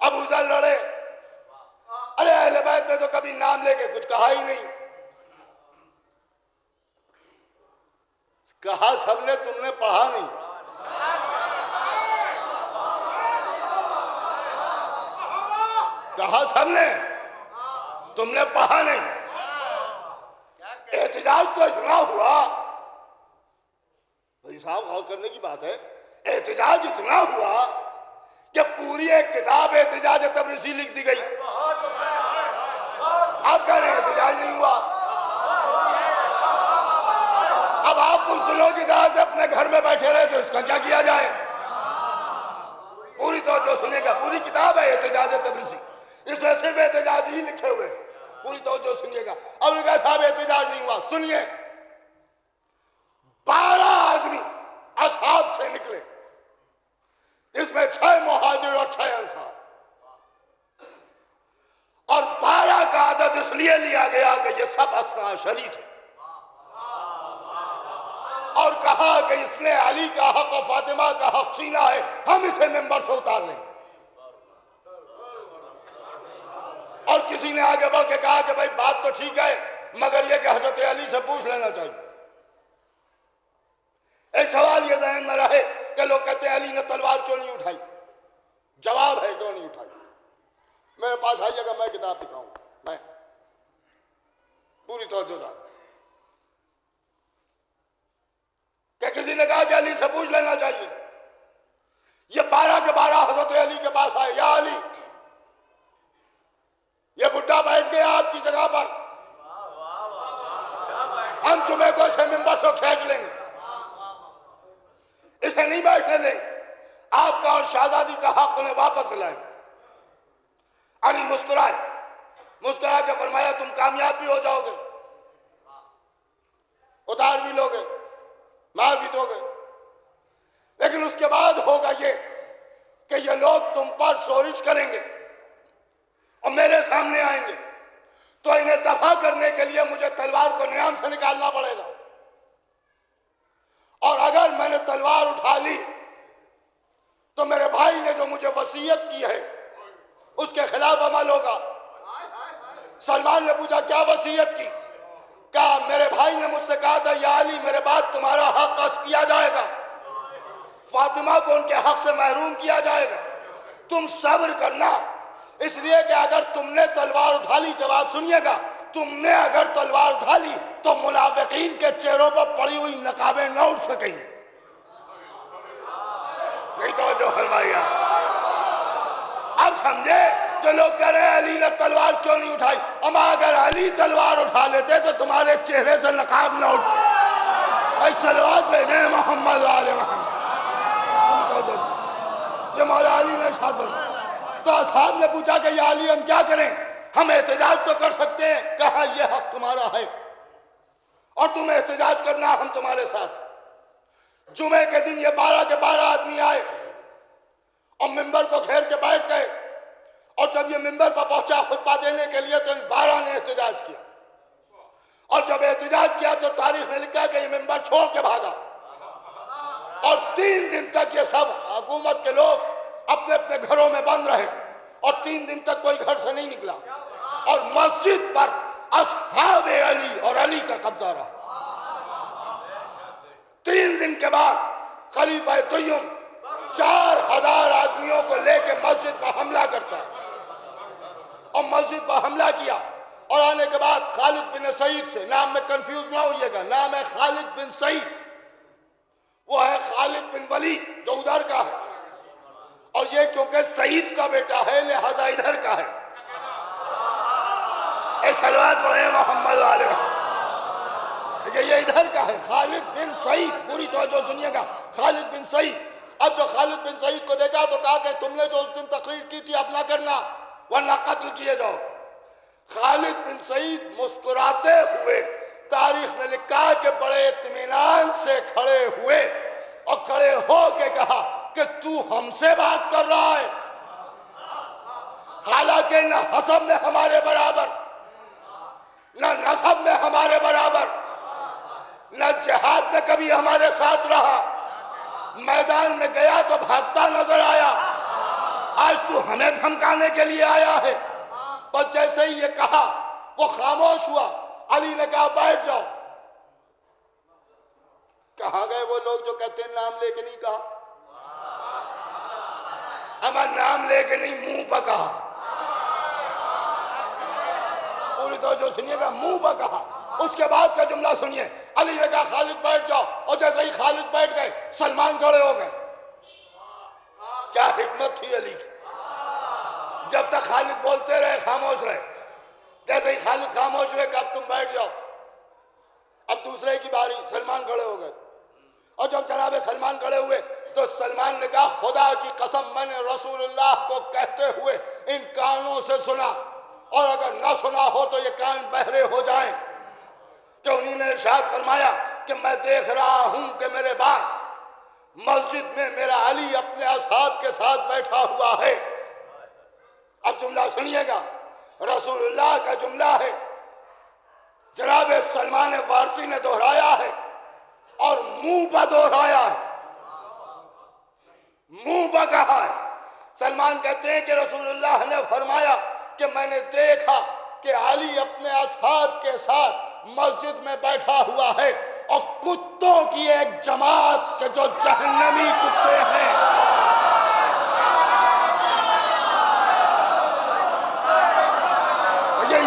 ابو ذر لڑے؟ ارے اہل بیت نے تو کبھی نام لے کے کچھ کہا ہی نہیں، کہا سب نے، تم نے پڑھا نہیں۔ کہا سب نے، تم نے پڑھا نہیں۔ احتجاج تو اتنا ہوا، بھائی صاحب غور کرنے کی بات ہے، احتجاج اتنا ہوا کہ پوری ایک کتاب احتجاج تبریزی لکھ دی گئی۔ آپ کہہ رہے ہیں احتجاج نہیں ہوا؟ اب آپ اس دنوں کی طرح سے اپنے گھر میں بیٹھے رہے تو اس کا کیا کیا جائے؟ پوری توجہ سنے گا، پوری کتاب ہے احتجاج تبریزی، اس میں صرف احتجاج ہی لکھے ہوئے، پوری توجہ سنیے گا۔ اب کہا صاحب احتجاج نہیں ہوا، سنیے، 12 آدمی اصحاب سے نکلے، اس میں 6 مہاجر اور 6 انصار، اور 12 کا عدد اس لیے لیا گیا کہ یہ سب اثنا عشری تھے، اور کہا کہ اس نے علی کا حق اور فاطمہ کا حق چھینا ہے، ہم اسے ممبر سے اتار لیں۔ اور کسی نے آگے بڑھ کے کہا کہ بھائی بات تو ٹھیک ہے، مگر یہ کہ حضرت علی سے پوچھ لینا چاہیے۔ ایک سوال یہ ذہن میں رہے کہ لوگ کہتے ہیں علی نے تلوار کیوں نہیں اٹھائی، جواب ہے کیوں نہیں اٹھائی۔ میرے پاس آئیے گا، میں کتاب دکھاؤں گا، میں پوری توجہ سے کہ کسی نے کہا کہ علی سے پوچھ لینا چاہیے۔ یہ 12 کے 12 حضرت علی کے پاس آئے، یا علی یہ بڈھا بیٹھ گیا آپ کی جگہ پر، ہم جمعے کو اسے ممبر سے کھینچ لیں گے، اسے نہیں بیٹھنے دیں گے، آپ کا اور شہزادی کا حق انہیں واپس دلائیں۔ علی مسکرائے، مسکرا کے فرمایا تم کامیاب بھی ہو جاؤ گے، اتار بھی لو گے، مار بھی دو گے، لیکن اس کے بعد ہوگا یہ کہ یہ لوگ تم پر شورش کریں گے اور میرے سامنے آئیں گے، تو انہیں دفع کرنے کے لیے مجھے تلوار کو نیام سے نکالنا پڑے گا، اور اگر میں نے تلوار اٹھا لی تو میرے بھائی نے جو مجھے وصیت کی ہے اس کے خلاف عمل ہوگا۔ سلمان نے پوچھا کیا وصیت کی؟ کہا میرے بھائی نے مجھ سے کہا تھا یا علی میرے بعد تمہارا حق قصد کیا جائے گا، فاطمہ کو ان کے حق سے محروم کیا جائے گا، تم صبر کرنا، اس لیے کہ اگر تم نے تلوار اٹھا لی، جواب سنیے گا، تم نے اگر تلوار اٹھا لی تو منافقین کے چہروں پر پڑی ہوئی نقابیں نہ اٹھ سکیں گے۔ نہیں توجہ فرمائیے، اب سمجھے جو لوگ کہہ رہے ہیں علی نے تلوار کیوں نہیں اٹھائی، اما اگر علی تلوار اٹھا لیتے تو تمہارے چہرے سے نقاب نہ اٹھتے۔ اے صلوات بھیجیں محمد و آل محمد۔ یہ مولا علی نے ارشاد فرمایا۔ تو اصحاب نے پوچھا کہ یا علی ہم کیا کریں، ہم احتجاج تو کر سکتے ہیں، کہا یہ حق تمہارا ہے اور تم احتجاج کرنا، ہم تمہارے ساتھ۔ جمعے کے دن یہ 12 کے 12 آدمی آئے اور ممبر کو گھیر کے بیٹھ گئے، اور جب یہ ممبر پر پہنچا خطبہ دینے کے لیے تو ان 12 نے احتجاج کیا، اور جب احتجاج کیا تو تاریخ نے لکھا کہ یہ ممبر چھوڑ کے بھاگا، اور 3 دن تک یہ سب حکومت کے لوگ اپنے اپنے گھروں میں بند رہے، اور 3 دن تک کوئی گھر سے نہیں نکلا، اور مسجد پر اصحاب علی اور علی کا قبضہ رہا۔ 3 دن کے بعد خلیفہ دوم 4000 آدمیوں کو لے کے مسجد پر حملہ کرتا ہے، اور مسجد پر حملہ کیا، اور آنے کے بعد خالد بن سعید سے، نام میں کنفیوز نہ ہوئیے گا، نام ہے خالد بن سعید، وہ ہے خالد بن ولید جو ادھر کا ہے، اور یہ کیونکہ سعید کا بیٹا ہے لہذا ادھر کا ہے، صلوات پڑھیں محمد والے یہ ادھر کا ہے خالد بن سعید. پوری توجہ سنیے گا. خالد بن سعید. اب جو خالد بن سعید کو دیکھا تو کہا کہ تم نے جو اس دن تقریر کی تھی اب نہ کرنا ورنہ قتل کیے جاؤ. خالد بن سعید مسکراتے ہوئے تاریخ میں لکھا کہ بڑے اطمینان سے کھڑے ہوئے اور کھڑے ہو کے کہا کہ تو ہم سے بات کر رہا ہے حالانکہ نہ حسب میں ہمارے برابر نہ نسب میں ہمارے برابر نہ جہاد میں کبھی ہمارے ساتھ رہا میدان میں گیا تو بھاگتا نظر آیا آج تو ہمیں دھمکانے کے لیے آیا ہے. بس جیسے ہی یہ کہا وہ خاموش ہوا. علی نے کہا بیٹھ جاؤ. کہاں گئے وہ لوگ جو کہتے ہیں نام لے کے نہیں کہا ہمارا نام لے کے نہیں منہ پہ کہا. پوری توجہ سنیے گا منہ پہ کہا. اس کے بعد کا جملہ سنیے. علی نے کہا خالد بیٹھ جاؤ اور جیسے ہی خالد بیٹھ گئے سلمان کھڑے ہو گئے. کیا حکمت تھی علی کی. جب تک خالد بولتے رہے خاموش رہے. جیسے ہی خالد خاموش ہوئے کہ اب تم بیٹھ جاؤ. اب دوسرے کی باری. سلمان کھڑے ہو گئے اور جب جناب سلمان کھڑے ہوئے تو سلمان نے کہا خدا کی قسم میں نے رسول اللہ کو کہتے ہوئے ان کانوں سے سنا اور اگر نہ سنا ہو تو یہ کان بہرے ہو جائیں کہ انہی نے ارشاد فرمایا کہ میں دیکھ رہا ہوں کہ میرے بعد مسجد میں میرا علی اپنے اصحاب کے ساتھ بیٹھا ہوا ہے. اب جملہ سنیے گا. رسول اللہ کا جملہ ہے جناب سلمان فارسی نے دہرایا ہے اور منہ پہ دہرایا ہے. منہ پہ کہا ہے. سلمان کہتے ہیں کہ رسول اللہ نے فرمایا کہ میں نے دیکھا کہ علی اپنے اصحاب کے ساتھ مسجد میں بیٹھا ہوا ہے اور کتوں کی ایک جماعت کے جو جہنمی کتے ہیں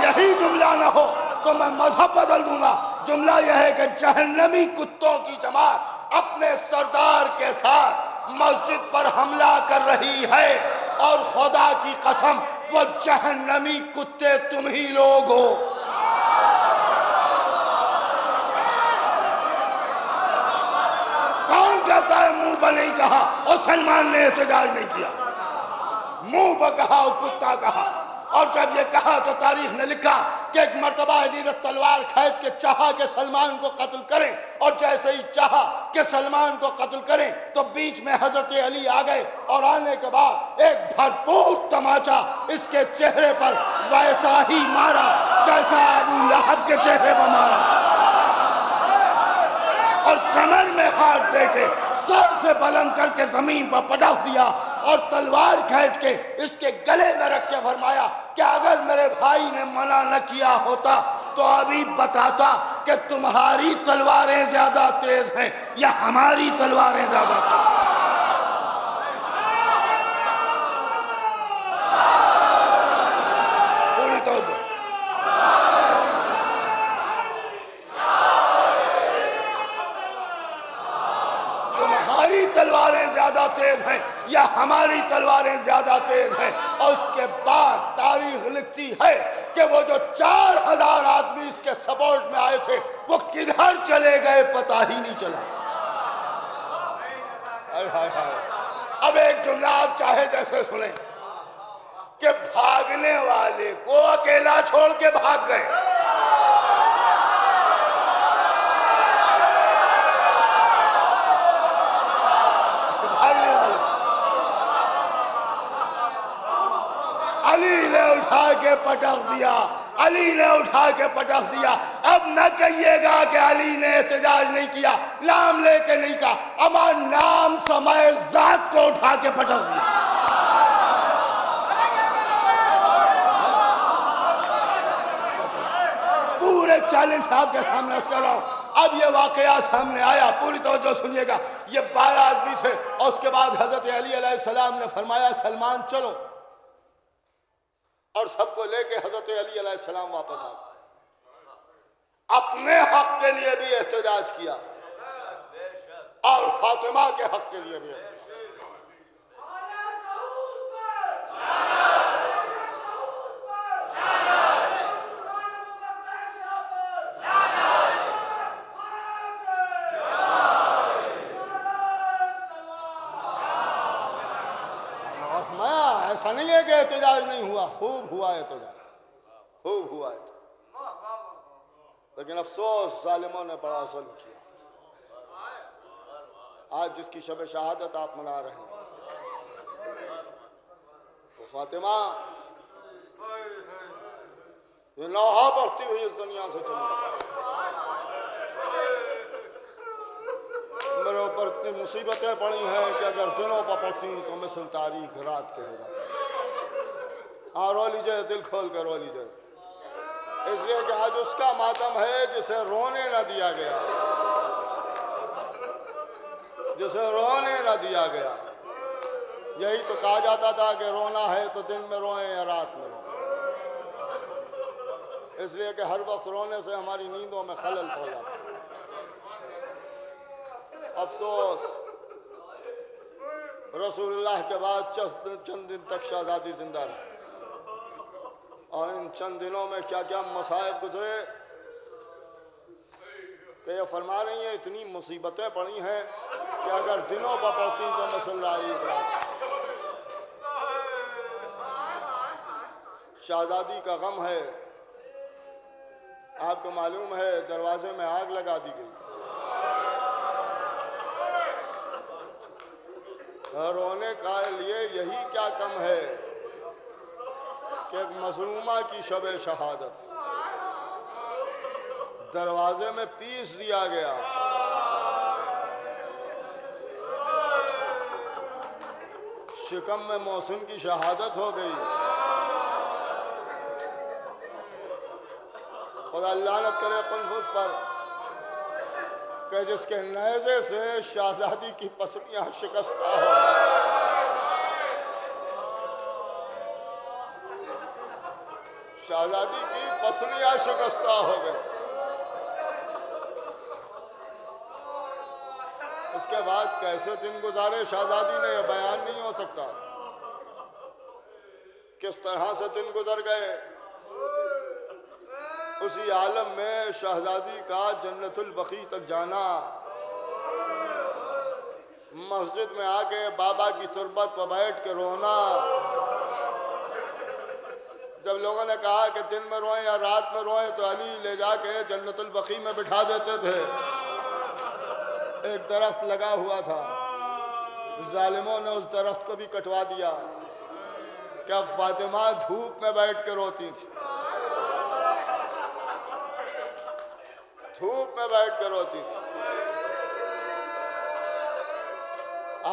یہی جملہ نہ ہو تو میں مذہب بدل دوں گا. جملہ یہ ہے کہ جہنمی کتوں کی جماعت اپنے سردار کے ساتھ مسجد پر حملہ کر رہی ہے اور خدا کی قسم وہ جہنمی کتے تم ہی لوگ ہو. کون کہتا ہے منہ پہ نہیں کہا اور سلمان نے احتجاج نہیں کیا. منہ پہ کہا اور کتا کہا. اور جب یہ کہا تو تاریخ نے لکھا کہ ایک مرتبہ علی نے تلوار کھینچ کے چاہا کہ سلمان کو قتل کریں اور جیسے ہی چاہا کہ سلمان کو قتل کریں تو بیچ میں حضرت علی آ گئے اور آنے کے بعد ایک بھرپور تماچا اس کے چہرے پر ویسا ہی مارا جیسا ابو لہب کے چہرے پر مارا اور کمر میں ہاتھ دے کے سر سے بلند کر کے زمین پر پٹک دیا اور تلوار کھینچ کے اس کے گلے میں رکھ کے فرمایا کہ اگر میرے بھائی نے منع نہ کیا ہوتا تو ابھی بتاتا کہ تمہاری تلواریں زیادہ تیز ہیں یا ہماری تلواریں زیادہ تیز ہیں. پوری توجہ. تمہاری تلواریں زیادہ تیز ہیں یا ہماری تلواریں زیادہ تیز ہیں. اور اس کے بعد تاریخ لکھتی ہے کہ وہ جو 4000 آدمی اس کے سپورٹ میں آئے تھے وہ کدھر چلے گئے پتہ ہی نہیں چلا. اب ایک جملہ آپ چاہے جیسے سنیں کہ بھاگنے والے کو اکیلا چھوڑ کے بھاگ گئے. علی نے اٹھا کے پٹک دیا. علی نے اٹھا کے پٹک دیا. اب نہ کہیے گا کہ علی نے احتجاج نہیں کیا نام لے کے نہیں کہا اما نام سمے ذات کو اٹھا کے پٹک دیا. پورے چیلنج آپ کے سامنے اس کر رہا ہوں. اب یہ واقعہ سامنے آیا. پوری توجہ سنیے گا. یہ 12 آدمی تھے اور اس کے بعد حضرت علی علیہ السلام نے فرمایا سلمان چلو اور سب کو لے کے حضرت علی علیہ السلام واپس آ گئے. اپنے حق کے لیے بھی احتجاج کیا اور فاطمہ کے حق کے لیے بھی احتجاج. ایسا نہیں ہے کہ احتجاج نہیں ہوا، خوب ہوا احتجاج، خوب ہوا احتجاج، لیکن افسوس ظالموں نے بڑا ظلم کیا۔ آج جس کی شب شہادت آپ منا رہے ہیں وہ فاطمہ یہ نوحہ بڑھتی ہوئی اس دنیا سے چلی گئی۔ میرے اوپر اتنی مصیبتیں پڑی ہیں کہ اگر دنوں پر پڑتی تو مثل تاریخ رات کے ہو جاتی۔ ہاں رو لیجئے، دل کھول کر رو لیجئے، اس لیے کہ آج اس کا ماتم ہے جسے رونے نہ دیا گیا، جسے رونے نہ دیا گیا۔ یہی تو کہا جاتا تھا کہ رونا ہے تو دن میں روئیں یا رات میں روئیں، اس لیے کہ ہر وقت رونے سے ہماری نیندوں میں خلل پڑ جاتا ہے۔ افسوس رسول اللہ کے بعد چند دن تک شہزادی زندہ رہی، اور ان چند دنوں میں کیا کیا مصائب گزرے کہ یہ فرما رہی ہیں اتنی مصیبتیں پڑی ہیں کہ اگر دنوں پر پڑتی تو مثل تاریخ رات۔ شہزادی کا غم ہے، آپ کو معلوم ہے دروازے میں آگ لگا دی گئی، رونے کا لیے یہی کیا کم ہے کہ ایک مظلومہ کی شب شہادت دروازے میں پیس دیا گیا۔ شکم میں محسن کی شہادت ہو گئی۔ خدا لعنت کرے قنفذ پر کہ جس کے نیزے سے شہزادی کی پسلیاں شکستہ ہو۔ شہزادی کی پسلیاں شکستہ ہو گئے۔ اس کے بعد کیسے دن گزارے شہزادی نے یہ بیان نہیں ہو سکتا، کس طرح سے دن گزر گئے۔ اسی عالم میں شہزادی کا جنت البقیع تک جانا، مسجد میں آ کے بابا کی تربت پر بیٹھ کے رونا۔ جب لوگوں نے کہا کہ دن میں روئیں یا رات میں روئیں تو علی لے جا کے جنت البقیع میں بٹھا دیتے تھے۔ ایک درخت لگا ہوا تھا، ظالموں نے اس درخت کو بھی کٹوا دیا کہ اب فاطمہ دھوپ میں بیٹھ کے روتی تھی، دھوپ میں بیٹھ کے روتی تھی۔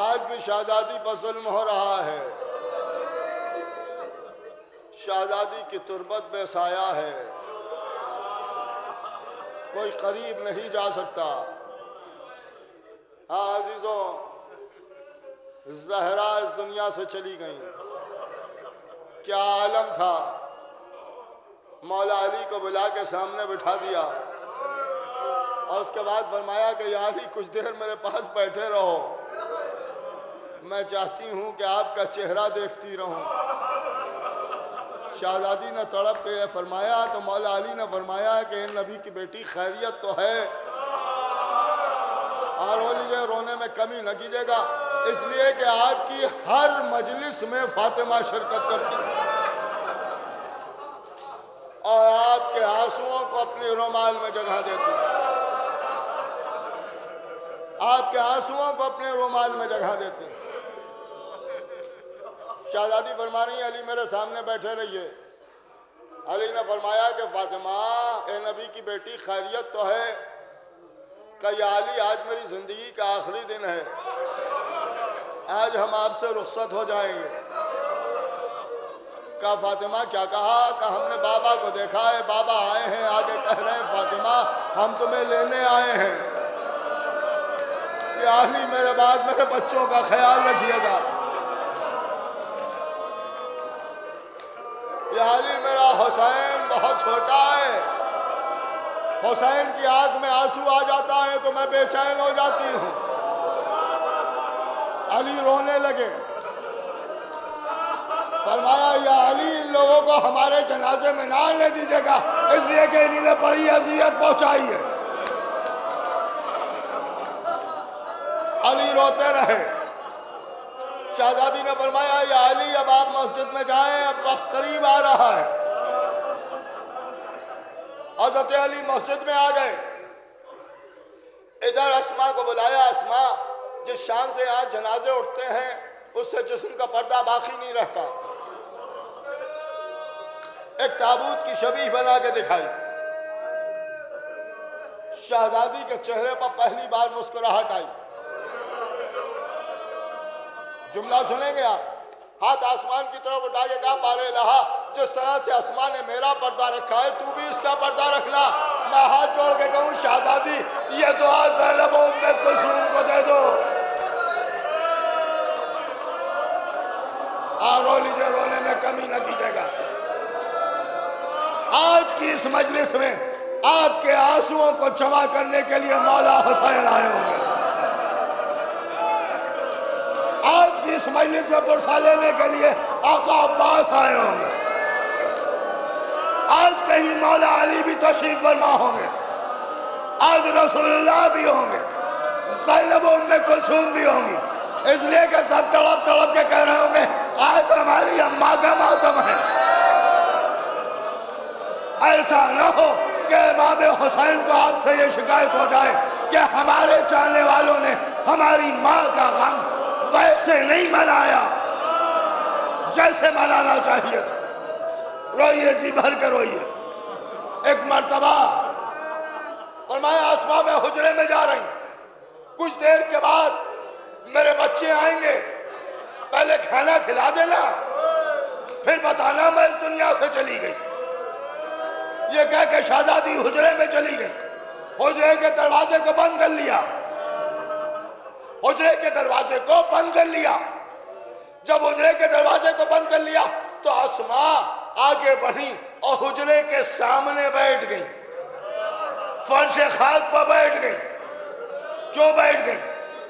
آج بھی شہزادی پر ظلم ہو رہا ہے، شہزادی کی تربت بے سایہ ہے، کوئی قریب نہیں جا سکتا۔ ہاں عزیزوں، زہرا اس دنیا سے چلی گئیں، کیا عالم تھا۔ مولا علی کو بلا کے سامنے بٹھا دیا اور اس کے بعد فرمایا کہ یا علی کچھ دیر میرے پاس بیٹھے رہو، میں چاہتی ہوں کہ آپ کا چہرہ دیکھتی رہوں۔ شہزادی نے تڑپ کے یہ فرمایا تو مولا علی نے فرمایا کہ نبی کی بیٹی خیریت تو ہے، اور رو لیجئے، رونے میں کمی نہ کیجئے گا، اس لیے کہ آپ کی ہر مجلس میں فاطمہ شرکت کرتی اور آپ کے آنسوؤں کو اپنی رومال میں جگہ دیتی، آپ کے آنسوؤں کو اپنے رومال میں جگہ دیتی۔ شہزادی فرما رہی ہیں علی میرے سامنے بیٹھے رہیے۔ علی نے فرمایا کہ فاطمہ اے نبی کی بیٹی خیریت تو ہے؟ کہ یا علی آج میری زندگی کا آخری دن ہے، آج ہم آپ سے رخصت ہو جائیں گے۔ کہا فاطمہ کیا کہا؟ کہ ہم نے بابا کو دیکھا ہے، بابا آئے ہیں، آگے کہہ رہے ہیں فاطمہ ہم تمہیں لینے آئے ہیں۔ یا علی میرے بعد میرے بچوں کا خیال رکھیے گا، یا علی میرا حسین بہت چھوٹا ہے، حسین کی آنکھ میں آنسو آ جاتا ہے تو میں بے چین ہو جاتی ہوں۔ علی رونے لگے، فرمایا یا علی ان لوگوں کو ہمارے جنازے میں نہ آنے دیجیے گا، اس لیے کہ انہوں نے بڑی اذیت پہنچائی ہے۔ علی روتے رہے، شہزادی نے فرمایا یا علی اب آپ مسجد میں جائیں، اب وقت قریب آ رہا ہے۔ حضرت علی مسجد میں آ گئے، ادھر اسما کو بلایا۔ اسما جس شان سے آج جنازے اٹھتے ہیں اس سے جسم کا پردہ باقی نہیں رہتا، ایک تابوت کی شبیہ بنا کے دکھائی۔ شہزادی کے چہرے پر پہلی بار مسکراہٹ آئی۔ جملہ سنیں گے آپ؟ ہاتھ آسمان کی طرف اٹھا کے کہا بارے الہا، جس طرح سے آسمان نے میرا پردہ رکھا ہے تو بھی اس کا پردہ رکھنا۔ میں ہاتھ جوڑ کے کہوں شہزادی یہ دعا زینب ام کلثوم کو دے دو۔ رو لیجئے، رونے میں کمی نہ کیجیے گا۔ آج کی اس مجلس میں آپ کے آنسوؤں کو جمع کرنے کے لیے مولا حسین آئے ہوں گے۔ آج کی اس مجلس میں پرسہ لینے کے لیے آقا عباس آئے ہوں گے۔ آج کہیں مولا علی بھی تشریف فرما ہوں گے، آج رسول اللہ بھی ہوں گے، زینب ام کلثوم بھی ہوں گی، اس لیے کہ سب تڑپ تڑپ کے کہہ رہے ہوں گے آج ہماری اماں کا ماتم ہے۔ ایسا نہ ہو کہ امام حسین کو آپ سے یہ شکایت ہو جائے کہ ہمارے چاہنے والوں نے ہماری ماں کا غم ویسے نہیں منایا جیسے منانا چاہیے تھا۔ روئیے جی بھر کے روئیے۔ ایک مرتبہ فرمایا اسما میں حجرے میں جا رہی ہوں، کچھ دیر کے بعد میرے بچے آئیں گے، پہلے کھانا کھلا دینا پھر بتانا میں اس دنیا سے چلی گئی۔ یہ کہہ کہ شہزادی حجرے میں چلی گئی، حجرے کے دروازے کو بند کر لیا، حجرے کے دروازے کو بند کر لیا۔ جب حجرے کے دروازے کو بند کر لیا تو اسما آگے بڑھی اور حجرے کے سامنے بیٹھ گئی، فرش خاک پر بیٹھ گئی۔ کیوں بیٹھ گئی؟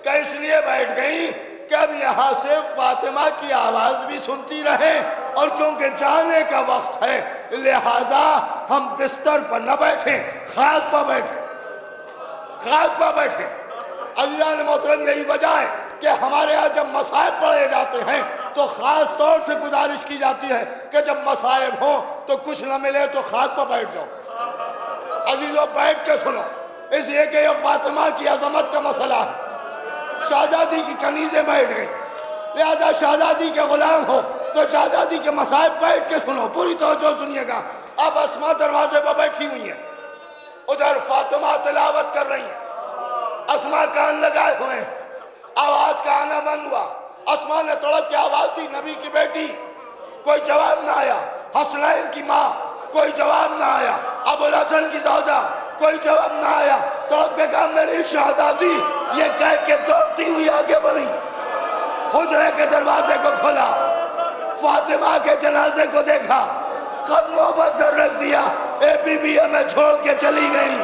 کہ اس لیے بیٹھ گئی کہ اب یہاں سے فاطمہ کی آواز بھی سنتی رہے، اور کیونکہ جانے کا وقت ہے لہذا ہم بستر پر نہ بیٹھیں، خاک پر بیٹھیں، خاک پر بیٹھیں۔ عزیزان محترم یہی وجہ ہے کہ ہمارے یہاں جب مصائب پڑھے جاتے ہیں تو خاص طور سے گزارش کی جاتی ہے کہ جب مصائب ہوں تو کچھ نہ ملے تو خاک پر بیٹھ جاؤ۔ عزیزوں بیٹھ کے سنو، اس لیے کہ یہ فاطمہ کی عظمت کا مسئلہ ہے۔ شہزادی کی کنیزیں بیٹھ گئی، لہذا شہزادی کے غلام ہو تو شہزادی کے مصائب بیٹھ کے سنو، پوری توجہ سنیے گا۔ اب اسما دروازے پر بیٹھی ہوئی ہیں، ادھر فاطمہ تلاوت کر رہی ہیں، اسما کان لگائے ہوئے ہیں، آواز کا آنا بند ہوا۔ اسما نے تڑپ کے آواز دی نبی کی بیٹی، کوئی جواب نہ آیا۔ حسنین کی ماں، کوئی جواب نہ آیا۔ ابوالحسن کی زوجہ، کوئی جواب نہ آیا۔ تڑپ کے کہا میری شہزادی، یہ کہہ کے دوڑتی ہوئی آگے بڑھی، حجرے کے دروازے کو کھولا، فاطمہ کے جنازے کو دیکھا، قدموں پر سر رکھ دیا، اے بی بی میں چھوڑ کے چلی گئی۔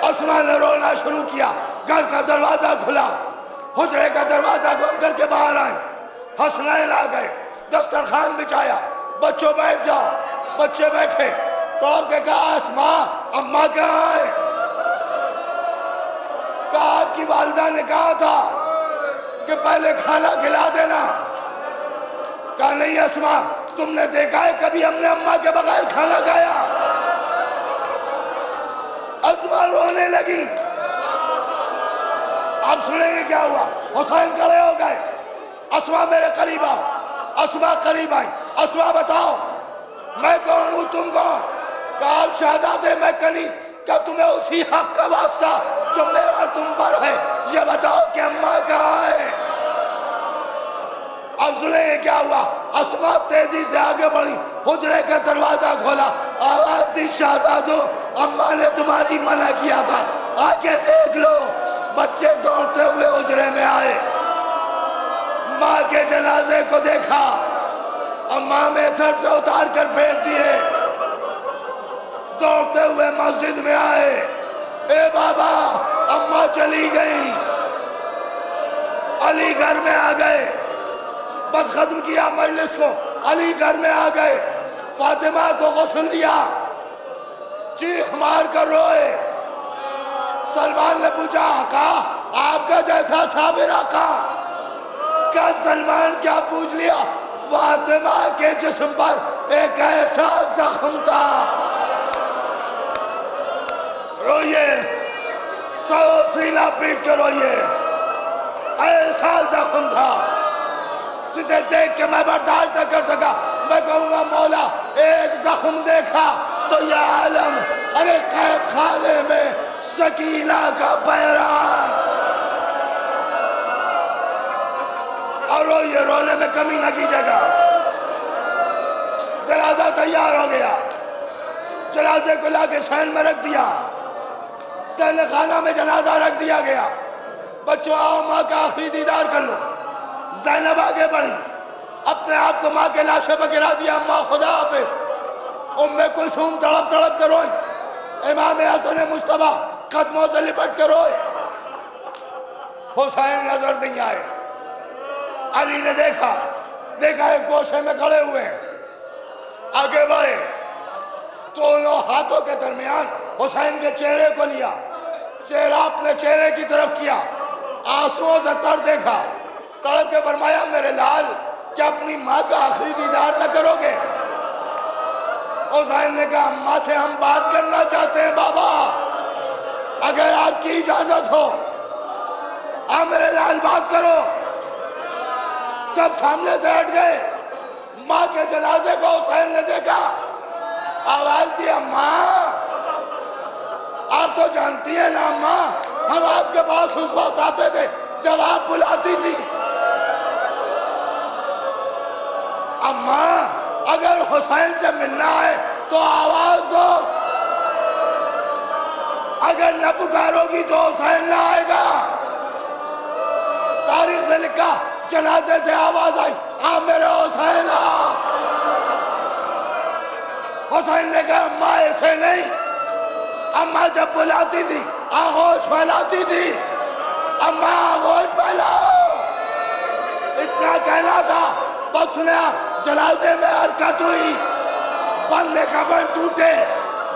اسما نے رونا شروع کیا، گھر کا دروازہ کھلا، حجرے کا دروازہ بند کر کے باہر آئے۔ حسنین آ گئے، دسترخوان بچھایا، بچوں بیٹھ جاؤ، بچے بیٹھے۔ تو کے کہا اسما اماں کہاں آئے؟ کہا آپ کی والدہ نے کہا تھا کہ پہلے کھانا کھلا دینا۔ کہا نہیں اسما، تم نے دیکھا ہے کبھی ہم نے اماں کے بغیر کھانا کھایا؟ اسما رونے لگی۔ اب سنیں گے کیا ہوا۔ حسین کھڑے ہو گئے، اسما میرے قریب آؤ۔ اسما قریب آئی، اسما بتاؤ میں کون ہوں، تم کون؟ کہا شہزادے میں کنیز، کیا تمہیں اسی حق کا واسطہ جو میرا تم پر ہے یہ بتاؤ کہ اماں کہاں ہے؟ اب سنیں گے کیا ہوا۔ اسما تیزی سے آگے بڑھی، حجرے کا دروازہ کھولا، آواز دی شہزادو اماں نے تمہاری منع کیا تھا، آگے دیکھ لو۔ بچے دوڑتے ہوئے حجرے میں آئے، ماں کے جنازے کو دیکھا، اماں میں سر سے اتار کر پھینک دیے، دوڑتے ہوئے مسجد میں آئے، اے بابا اماں چلی گئی۔ علی گھر میں آ گئے، بس ختم کیا مجلس کو، علی گھر میں آ گئے، فاطمہ کو غسل دیا، چیخ مار کر روئے۔ سلمان نے پوچھا آقا آپ کا جیسا صابر آقا، کا سلمان کیا پوچھ لیا؟ فاطمہ کے جسم پر ایک ایسا زخم تھا، روئیے، سو سینہ پیٹ کے روئیے، ایسا زخم تھا جسے دیکھ کے میں برداشت نہ کر سکا۔ میں کہوں گا مولا ایک زخم دیکھا تو یہ عالم، ارے قید خانے میں سکینہ کا بیران، اور روئیے، رونے میں کمی نہ کیجیے گا۔ جنازہ تیار ہو گیا، جنازے کو لا کے سین میں رکھ دیا، سین خانہ میں جنازہ رکھ دیا گیا۔ بچوں آؤ ماں کا آخری دیدار کر لو۔ زینب آگے بڑھی، اپنے آپ کو ماں کے لاشے پر گرا دیا، ماں خدا حافظ۔ ام کلثوم تڑپ تڑپ کے روئی، امام حسن مجتبیٰ قدموں سے لپٹ کے روئے۔ حسین نظر نہیں آئے، علی نے دیکھا ایک گوشے میں کھڑے ہوئے ہیں، آگے بڑھے، دونوں ہاتھوں کے درمیان حسین کے چہرے کو لیا، چہرہ اپنے چہرے کی طرف کیا، آنسوؤں سے تر دیکھا، تڑپ کے فرمایا میرے لال کیا اپنی ماں کا آخری دیدار نہ کرو گے؟ حسین نے کہا اماں سے ہم بات کرنا چاہتے ہیں بابا، اگر آپ کی اجازت ہو آپ میرے لال بات کرو۔ سب سامنے سے ہٹ گئے، ماں کے جنازے کو حسین نے دیکھا، آواز دیا ماں، آپ تو جانتی ہیں نا ماں، ہم آپ کے پاس اس وقت آتے تھے جب آپ بلاتی تھی۔ اماں اگر حسین سے ملنا ہے تو آواز دو، اگر نہ پکارو گی تو حسین نہ آئے گا۔ تاریخ نے لکھا جنازے سے آواز آئی آ میرے حسین آ۔ حسین نے کہا اماں ایسے نہیں، اماں جب بلاتی تھی آغوش پھیلاتی تھی، اماں آغوش پھیلاؤ، اتنا کہنا تھا۔ بس سنیا جنازے میں حرکت ہوئی، بندے کفن ٹوٹے،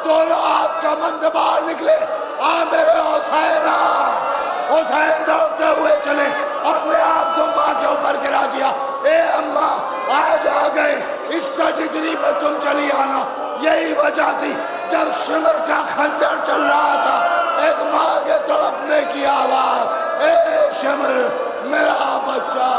دونوں ہاتھ کا منظر باہر نکلے، آ میرے حسین آ۔ حسین دوڑتے ہوئے چلے، اپنے آپ کو ماں کے اوپر گرا دیا، اے اماں آج آ گئے، 61 ہجری میں تم چلی آنا۔ یہی وجہ تھی جب شمر کا خنجر چل رہا تھا، ایک ماں کے تڑپنے کی آواز، اے شمر میرا بچہ۔